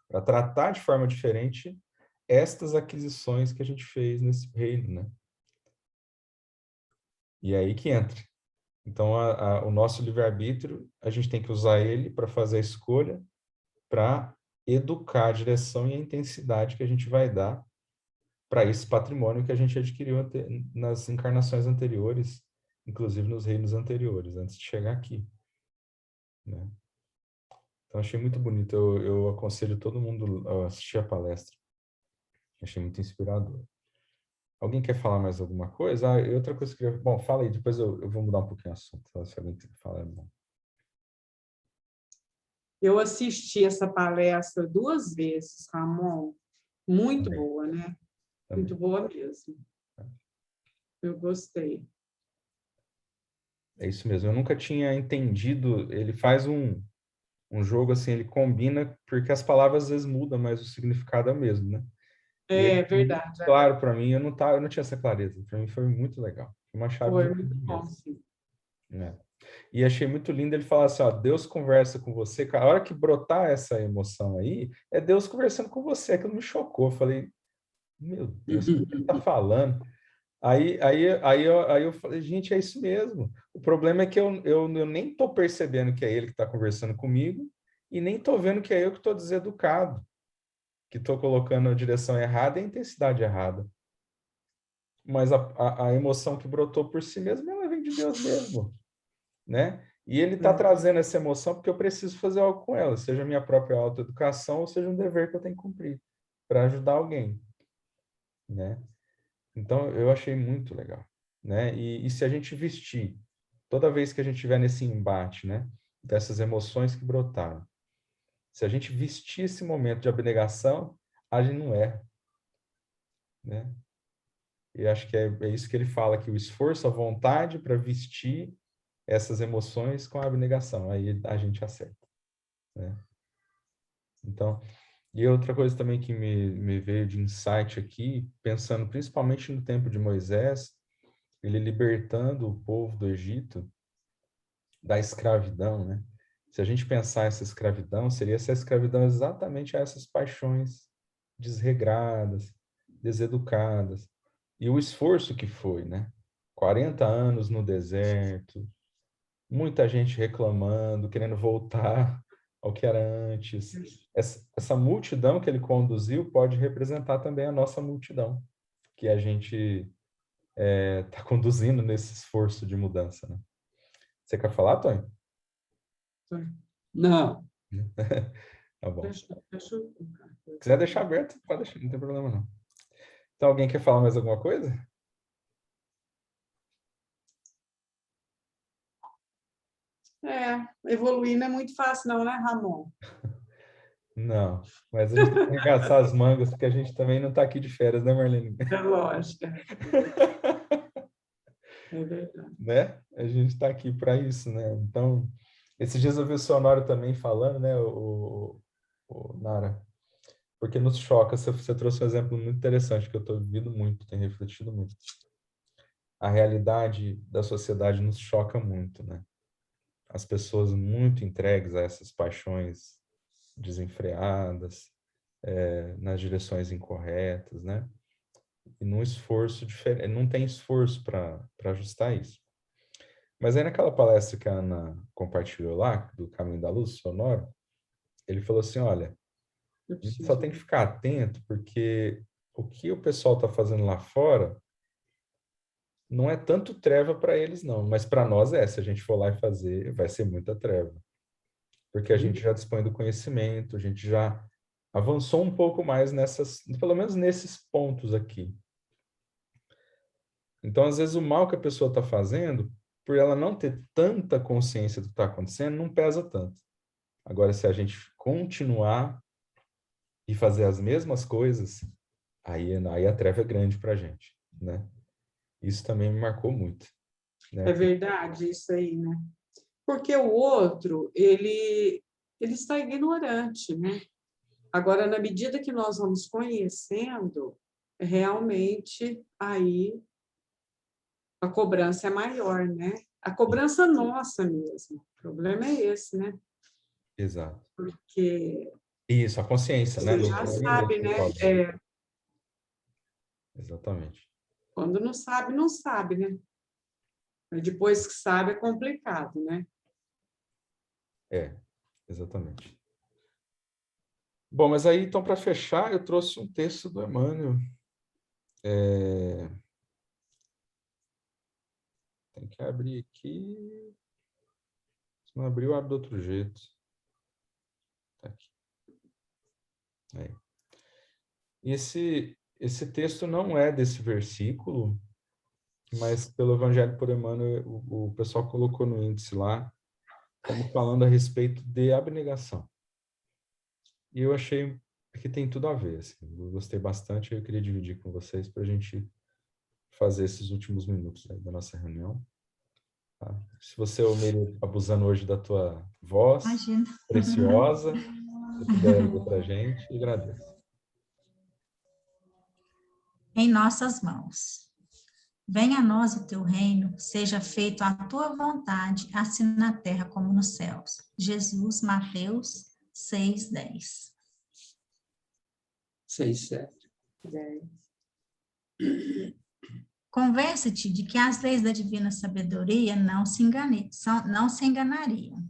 para tratar de forma diferente estas aquisições que a gente fez nesse reino, né? E aí que entra. Então, o nosso livre-arbítrio, a gente tem que usar ele para fazer a escolha, para educar a direção e a intensidade que a gente vai dar para esse patrimônio que a gente adquiriu nas encarnações anteriores, inclusive nos reinos anteriores, antes de chegar aqui, né? Então, achei muito bonito. Eu aconselho todo mundo a assistir a palestra. Achei muito inspirador. Alguém quer falar mais alguma coisa? E outra coisa que eu queria... Bom, fala aí, depois eu vou mudar um pouquinho o assunto. Se alguém quiser falar, é bom. Eu assisti essa palestra 2 vezes, Ramon. Muito Também. boa, né? Também. Muito boa mesmo. Eu gostei. É isso mesmo. Eu nunca tinha entendido. Ele faz um jogo assim, ele combina, porque as palavras às vezes mudam, mas o significado é o mesmo, né? E ele É foi muito verdade. claro para mim, eu não tinha essa clareza. Para mim foi muito legal. Foi uma chave Foi de muito bom, mesmo, sim. né? E achei muito lindo ele falar assim, ó, Deus conversa com você, a hora que brotar essa emoção aí, é Deus conversando com você. Aquilo me chocou. Eu falei, meu Deus, o que ele está falando? Aí eu falei, gente, é isso mesmo. O problema é que eu nem estou percebendo que é ele que está conversando comigo e nem estou vendo que é eu que estou deseducado, que estou colocando a direção errada e a intensidade errada. Mas a emoção que brotou por si mesmo, ela vem de Deus mesmo, né? E ele está trazendo essa emoção porque eu preciso fazer algo com ela, seja a minha própria autoeducação ou seja um dever que eu tenho que cumprir para ajudar alguém, né? Então, eu achei muito legal, né? E se a gente vestir, toda vez que a gente estiver nesse embate, né? Dessas emoções que brotaram, se a gente vestir esse momento de abnegação, a gente não erra, né? E acho que é isso que ele fala, que o esforço, a vontade para vestir essas emoções com a abnegação, aí a gente acerta, né? Então, e outra coisa também que me veio de insight aqui, pensando principalmente no tempo de Moisés, ele libertando o povo do Egito da escravidão, né? Se a gente pensar essa escravidão, seria essa escravidão exatamente a essas paixões desregradas, deseducadas. E o esforço que foi, né? 40 anos no deserto, muita gente reclamando, querendo voltar ao que era antes. Essa multidão que ele conduziu pode representar também a nossa multidão, que a gente está conduzindo nesse esforço de mudança, né? Você quer falar, Tony? Não. Tá bom. Deixa eu... Se quiser deixar aberto, pode deixar, não tem problema não. Então, alguém quer falar mais alguma coisa? Evoluir não é muito fácil não, né, Ramon? Não, mas a gente tem que arregaçar as mangas, porque a gente também não está aqui de férias, né, Marlene? É lógico. É verdade. Né? A gente está aqui para isso, né? Então, esses dias eu vi o Sonório também falando, né, o Nara, porque nos choca, você trouxe um exemplo muito interessante, que eu estou vivendo muito, tenho refletido muito. A realidade da sociedade nos choca muito, né? As pessoas muito entregues a essas paixões desenfreadas, nas direções incorretas, né? E num esforço diferente, não tem esforço para ajustar isso. Mas aí naquela palestra que a Ana compartilhou lá, do Caminho da Luz, Sonoro, ele falou assim, olha, a gente só tem que ficar atento, porque o que o pessoal está fazendo lá fora não é tanto treva para eles, não, mas para nós se a gente for lá e fazer, vai ser muita treva. Porque a gente já dispõe do conhecimento, a gente já avançou um pouco mais pelo menos nesses pontos aqui. Então, às vezes, o mal que a pessoa está fazendo, por ela não ter tanta consciência do que está acontecendo, não pesa tanto. Agora, se a gente continuar e fazer as mesmas coisas, aí a treva é grande para a gente, né? Isso também me marcou muito. Né? É verdade isso aí, né? Porque o outro, ele está ignorante, né? Agora, na medida que nós vamos conhecendo, realmente aí a cobrança é maior, né? A cobrança nossa mesmo. O problema é esse, né? Exato. Porque isso, a consciência, né? você já sabe, né? Exatamente. Quando não sabe, não sabe, né? Mas depois que sabe, é complicado, né? Exatamente. Bom, mas aí, então, para fechar, eu trouxe um texto do Emmanuel. Tem que abrir aqui. Se não abrir, eu abro de outro jeito. Tá aqui. Aí. Esse texto não é desse versículo, mas pelo Evangelho por Emmanuel, o pessoal colocou no índice lá, como falando a respeito de abnegação. E eu achei que tem tudo a ver. Assim, eu gostei bastante, eu queria dividir com vocês para a gente fazer esses últimos minutos aí da nossa reunião. Tá? Se você, Almeida, abusando hoje da tua voz, Imagina. Preciosa, se puder ler para a gente, agradeço. Em nossas mãos. Venha a nós o teu reino, seja feito a tua vontade, assim na terra como nos céus. Jesus, Mateus 6:10. 6:7. Convence-te de que as leis da divina sabedoria não se enganariam.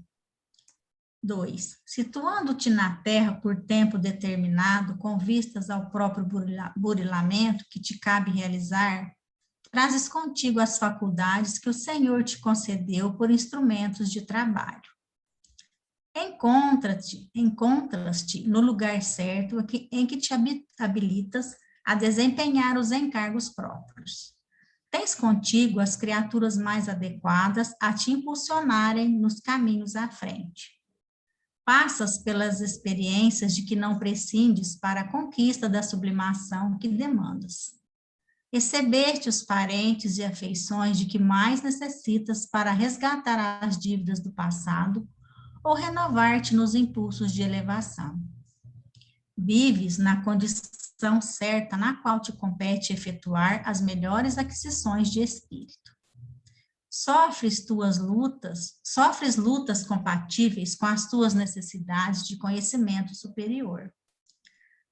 2. Situando-te na terra por tempo determinado, com vistas ao próprio burilamento que te cabe realizar, trazes contigo as faculdades que o Senhor te concedeu por instrumentos de trabalho. Encontras-te no lugar certo em que te habilitas a desempenhar os encargos próprios. Tens contigo as criaturas mais adequadas a te impulsionarem nos caminhos à frente. Passas pelas experiências de que não prescindes para a conquista da sublimação que demandas. Recebeste os parentes e afeições de que mais necessitas para resgatar as dívidas do passado ou renovar-te nos impulsos de elevação. Vives na condição certa na qual te compete efetuar as melhores aquisições de espírito. sofres lutas compatíveis com as tuas necessidades de conhecimento superior.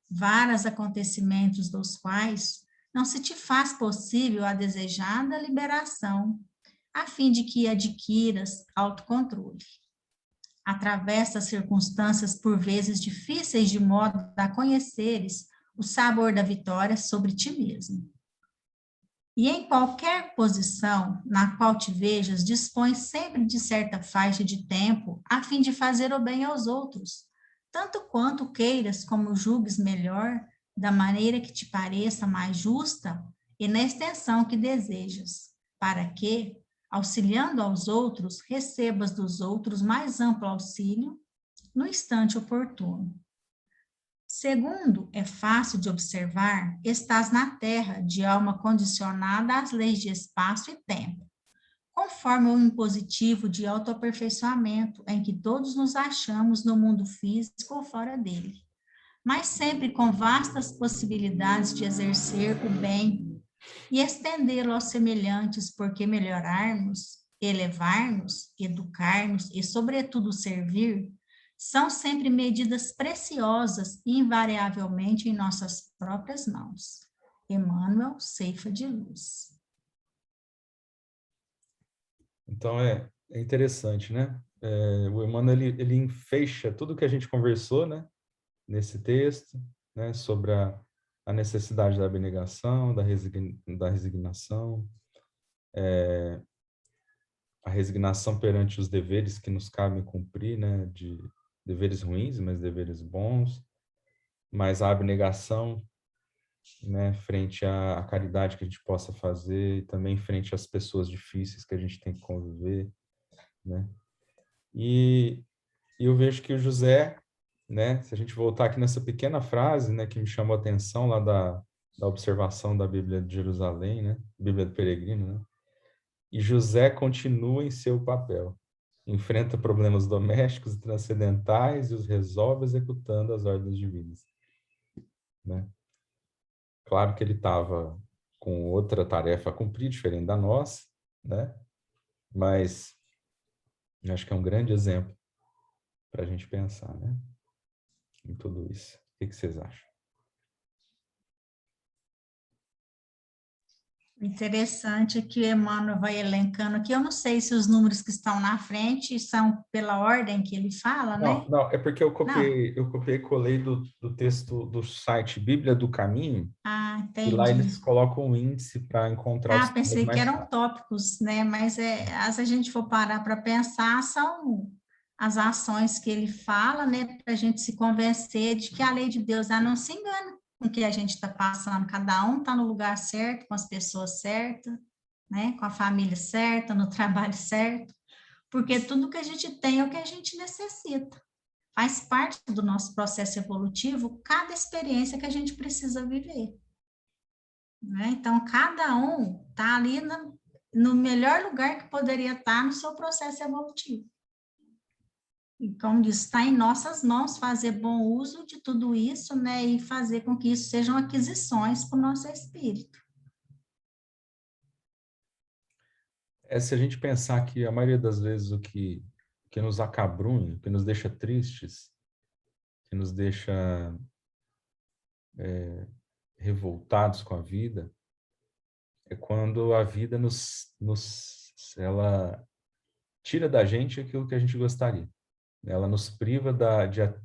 Vários acontecimentos dos quais não se te faz possível a desejada liberação, a fim de que adquiras autocontrole. Atravessas circunstâncias por vezes difíceis de modo a conheceres o sabor da vitória sobre ti mesmo. E em qualquer posição na qual te vejas, dispões sempre de certa faixa de tempo a fim de fazer o bem aos outros, tanto quanto queiras como julgues melhor, da maneira que te pareça mais justa e na extensão que desejas, para que, auxiliando aos outros, recebas dos outros mais amplo auxílio no instante oportuno. Segundo, é fácil de observar, estás na terra de alma condicionada às leis de espaço e tempo, conforme o impositivo de autoaperfeiçoamento em que todos nos achamos no mundo físico ou fora dele, mas sempre com vastas possibilidades de exercer o bem e estendê-lo aos semelhantes, porque melhorarmos, elevar-nos, educar-nos e, sobretudo, servir, são sempre medidas preciosas e invariavelmente em nossas próprias mãos. Emmanuel, Ceifa de Luz. Então, é interessante, né? O Emmanuel, ele enfeixa tudo que a gente conversou, né? Nesse texto, né? Sobre a necessidade da abnegação, da resignação, a resignação perante os deveres que nos cabem cumprir, né? De deveres ruins, mas deveres bons, mas a abnegação, né? Frente à caridade que a gente possa fazer, e também frente às pessoas difíceis que a gente tem que conviver, né? E eu vejo que o José, né? Se a gente voltar aqui nessa pequena frase, né? Que me chamou a atenção lá da observação da Bíblia de Jerusalém, né? Bíblia do Peregrino, né? E José continua em seu papel. Enfrenta problemas domésticos e transcendentais e os resolve executando as ordens divinas, né? Claro que ele estava com outra tarefa a cumprir, diferente da nossa, né? Mas acho que é um grande exemplo para a gente pensar, né? Em tudo isso. O que vocês acham? Interessante que o Emmanuel vai elencando aqui. Eu não sei se os números que estão na frente são pela ordem que ele fala, né? Não, é porque eu copiei e colei do texto do site Bíblia do Caminho, Ah, e lá entendi. eles colocam um índice para encontrar os temas Pensei que mais eram fáceis. tópicos, né? Mas se a gente for parar para pensar, são as ações que ele fala, né? Para a gente se convencer de que a lei de Deus não se engana com o que a gente está passando. Cada um está no lugar certo, com as pessoas certas, né? Com a família certa, no trabalho certo. Porque tudo que a gente tem é o que a gente necessita. Faz parte do nosso processo evolutivo cada experiência que a gente precisa viver. Né? Então, cada um está ali no melhor lugar que poderia estar no seu processo evolutivo. E, como diz, está em nossas mãos fazer bom uso de tudo isso, né? E fazer com que isso sejam aquisições para o nosso espírito. Se a gente pensar que a maioria das vezes o que nos acabrunha, o que nos deixa tristes, que nos deixa revoltados com a vida, é quando a vida ela tira da gente aquilo que a gente gostaria. Ela nos priva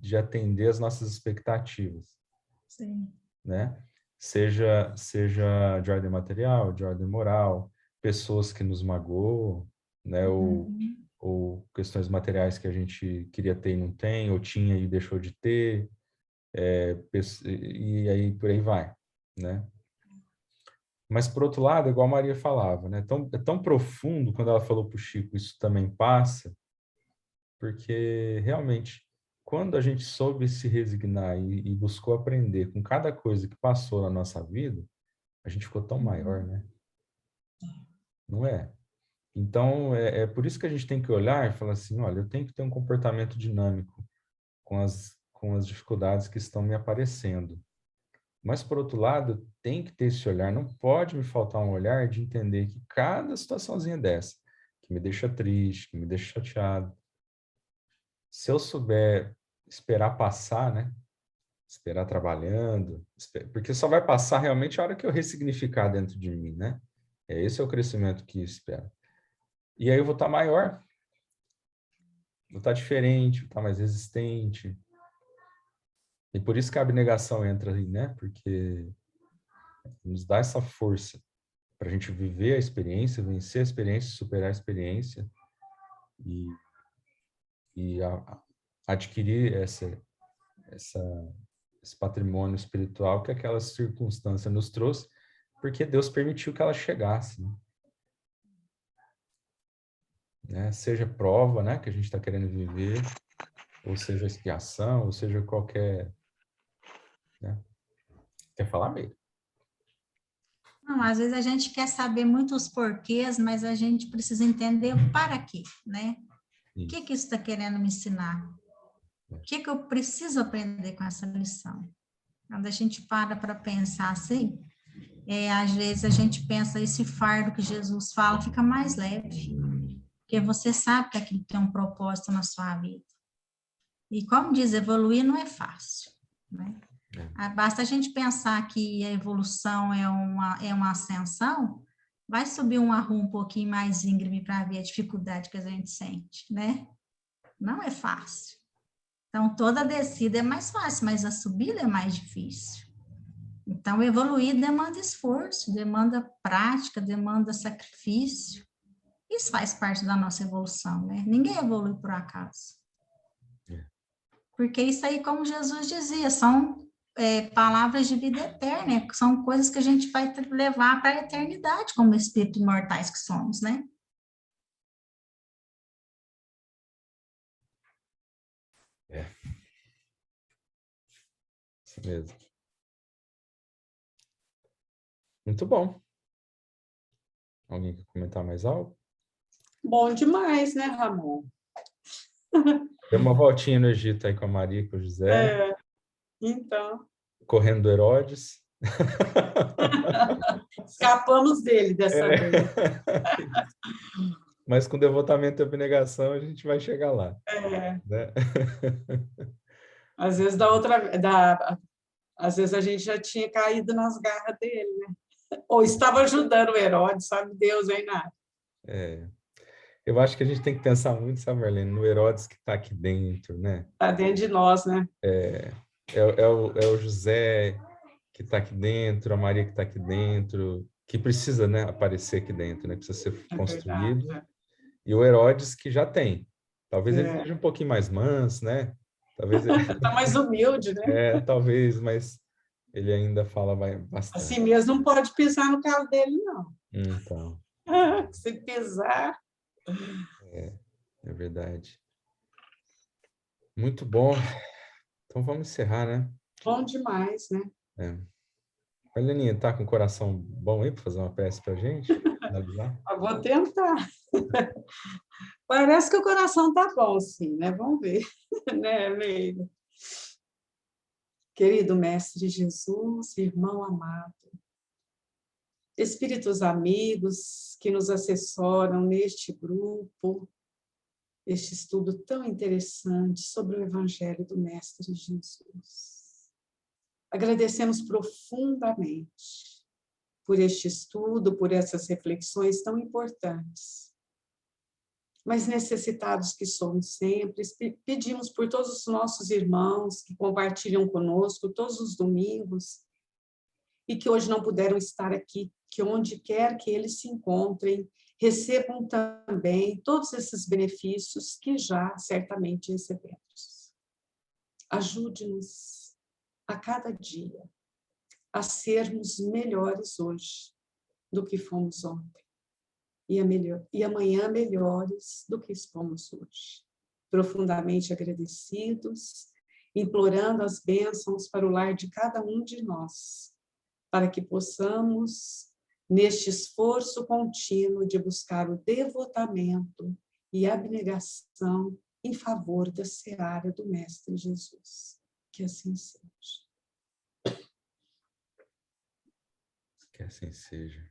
de atender as nossas expectativas. Sim. Né? Seja de ordem material, de ordem moral, pessoas que nos magoam, né? Ou questões materiais que a gente queria ter e não tem, ou tinha e deixou de ter, e aí por aí vai, né? Mas, por outro lado, igual a Maria falava, né? É tão profundo, quando ela falou para o Chico, isso também passa, porque, realmente, quando a gente soube se resignar e buscou aprender com cada coisa que passou na nossa vida, a gente ficou tão maior, né? Não é? Então, é por isso que a gente tem que olhar e falar assim, olha, eu tenho que ter um comportamento dinâmico com as dificuldades que estão me aparecendo. Mas, por outro lado, tem que ter esse olhar, não pode me faltar um olhar de entender que cada situaçãozinha dessa, que me deixa triste, que me deixa chateado. Se eu souber esperar passar, né? Esperar trabalhando, porque só vai passar realmente a hora que eu ressignificar dentro de mim, né? Esse é o crescimento que espero. E aí eu vou estar maior, vou estar diferente, vou estar mais resistente. E por isso que a abnegação entra aí, né? Porque nos dá essa força para a gente viver a experiência, vencer a experiência, superar a experiência e adquirir esse patrimônio espiritual que aquela circunstância nos trouxe, porque Deus permitiu que ela chegasse, né? Seja prova, né, que a gente está querendo viver, ou seja expiação, ou seja qualquer... Né? Quer falar, Meire? Não, às vezes a gente quer saber muitos porquês, mas a gente precisa entender o para quê, né? O que isso está querendo me ensinar? O que eu preciso aprender com essa lição? Quando a gente para pensar assim, às vezes a gente pensa, esse fardo que Jesus fala fica mais leve, porque você sabe que aquilo tem um propósito na sua vida. E como diz, evoluir não é fácil, né? Basta a gente pensar que a evolução é uma ascensão, vai subir uma rua um pouquinho mais íngreme para ver a dificuldade que a gente sente, né? Não é fácil. Então, toda descida é mais fácil, mas a subida é mais difícil. Então, evoluir demanda esforço, demanda prática, demanda sacrifício. Isso faz parte da nossa evolução, né? Ninguém evolui por acaso. Porque isso aí, como Jesus dizia, são palavras de vida eterna, são coisas que a gente vai levar para a eternidade como espíritos imortais que somos, né? Isso mesmo. Muito bom. Alguém quer comentar mais algo? Bom demais, né, Ramon? Deu uma voltinha no Egito aí com a Maria, com o José. Então. Correndo do Herodes. Escapamos dele dessa vez. Mas com devotamento e abnegação a gente vai chegar lá. Né? Às vezes às vezes a gente já tinha caído nas garras dele, né? Ou estava ajudando o Herodes, sabe Deus, hein, Nádia? Eu acho que a gente tem que pensar muito, sabe, Marlene, no Herodes que está aqui dentro, né? Está dentro de nós, né? É o José que está aqui dentro, a Maria que está aqui dentro, que precisa, né, aparecer aqui dentro, né? Precisa ser construído. Verdade. E o Herodes que já tem. Talvez ele seja um pouquinho mais manso, né? Talvez ele... Está mais humilde, né? Talvez, mas ele ainda fala bastante. Assim mesmo não pode pisar no carro dele, não. Então. Se pisar... É verdade. Muito bom. Então vamos encerrar, né? Bom demais, né? A Leninha, tá com o coração bom aí para fazer uma peça para a gente? Eu vou tentar. Parece que o coração tá bom, sim, né? Vamos ver, né, Meire? Querido Mestre Jesus, irmão amado, espíritos amigos que nos assessoram neste grupo, este estudo tão interessante sobre o Evangelho do Mestre Jesus. Agradecemos profundamente por este estudo, por essas reflexões tão importantes. Mas necessitados que somos sempre, pedimos por todos os nossos irmãos que compartilham conosco todos os domingos e que hoje não puderam estar aqui, que onde quer que eles se encontrem, recebam também todos esses benefícios que já certamente recebemos. Ajude-nos a cada dia a sermos melhores hoje do que fomos ontem. E amanhã melhores do que fomos hoje. Profundamente agradecidos, implorando as bênçãos para o lar de cada um de nós, para que possamos, neste esforço contínuo de buscar o devotamento e abnegação em favor da seara do Mestre Jesus. Que assim seja. Que assim seja.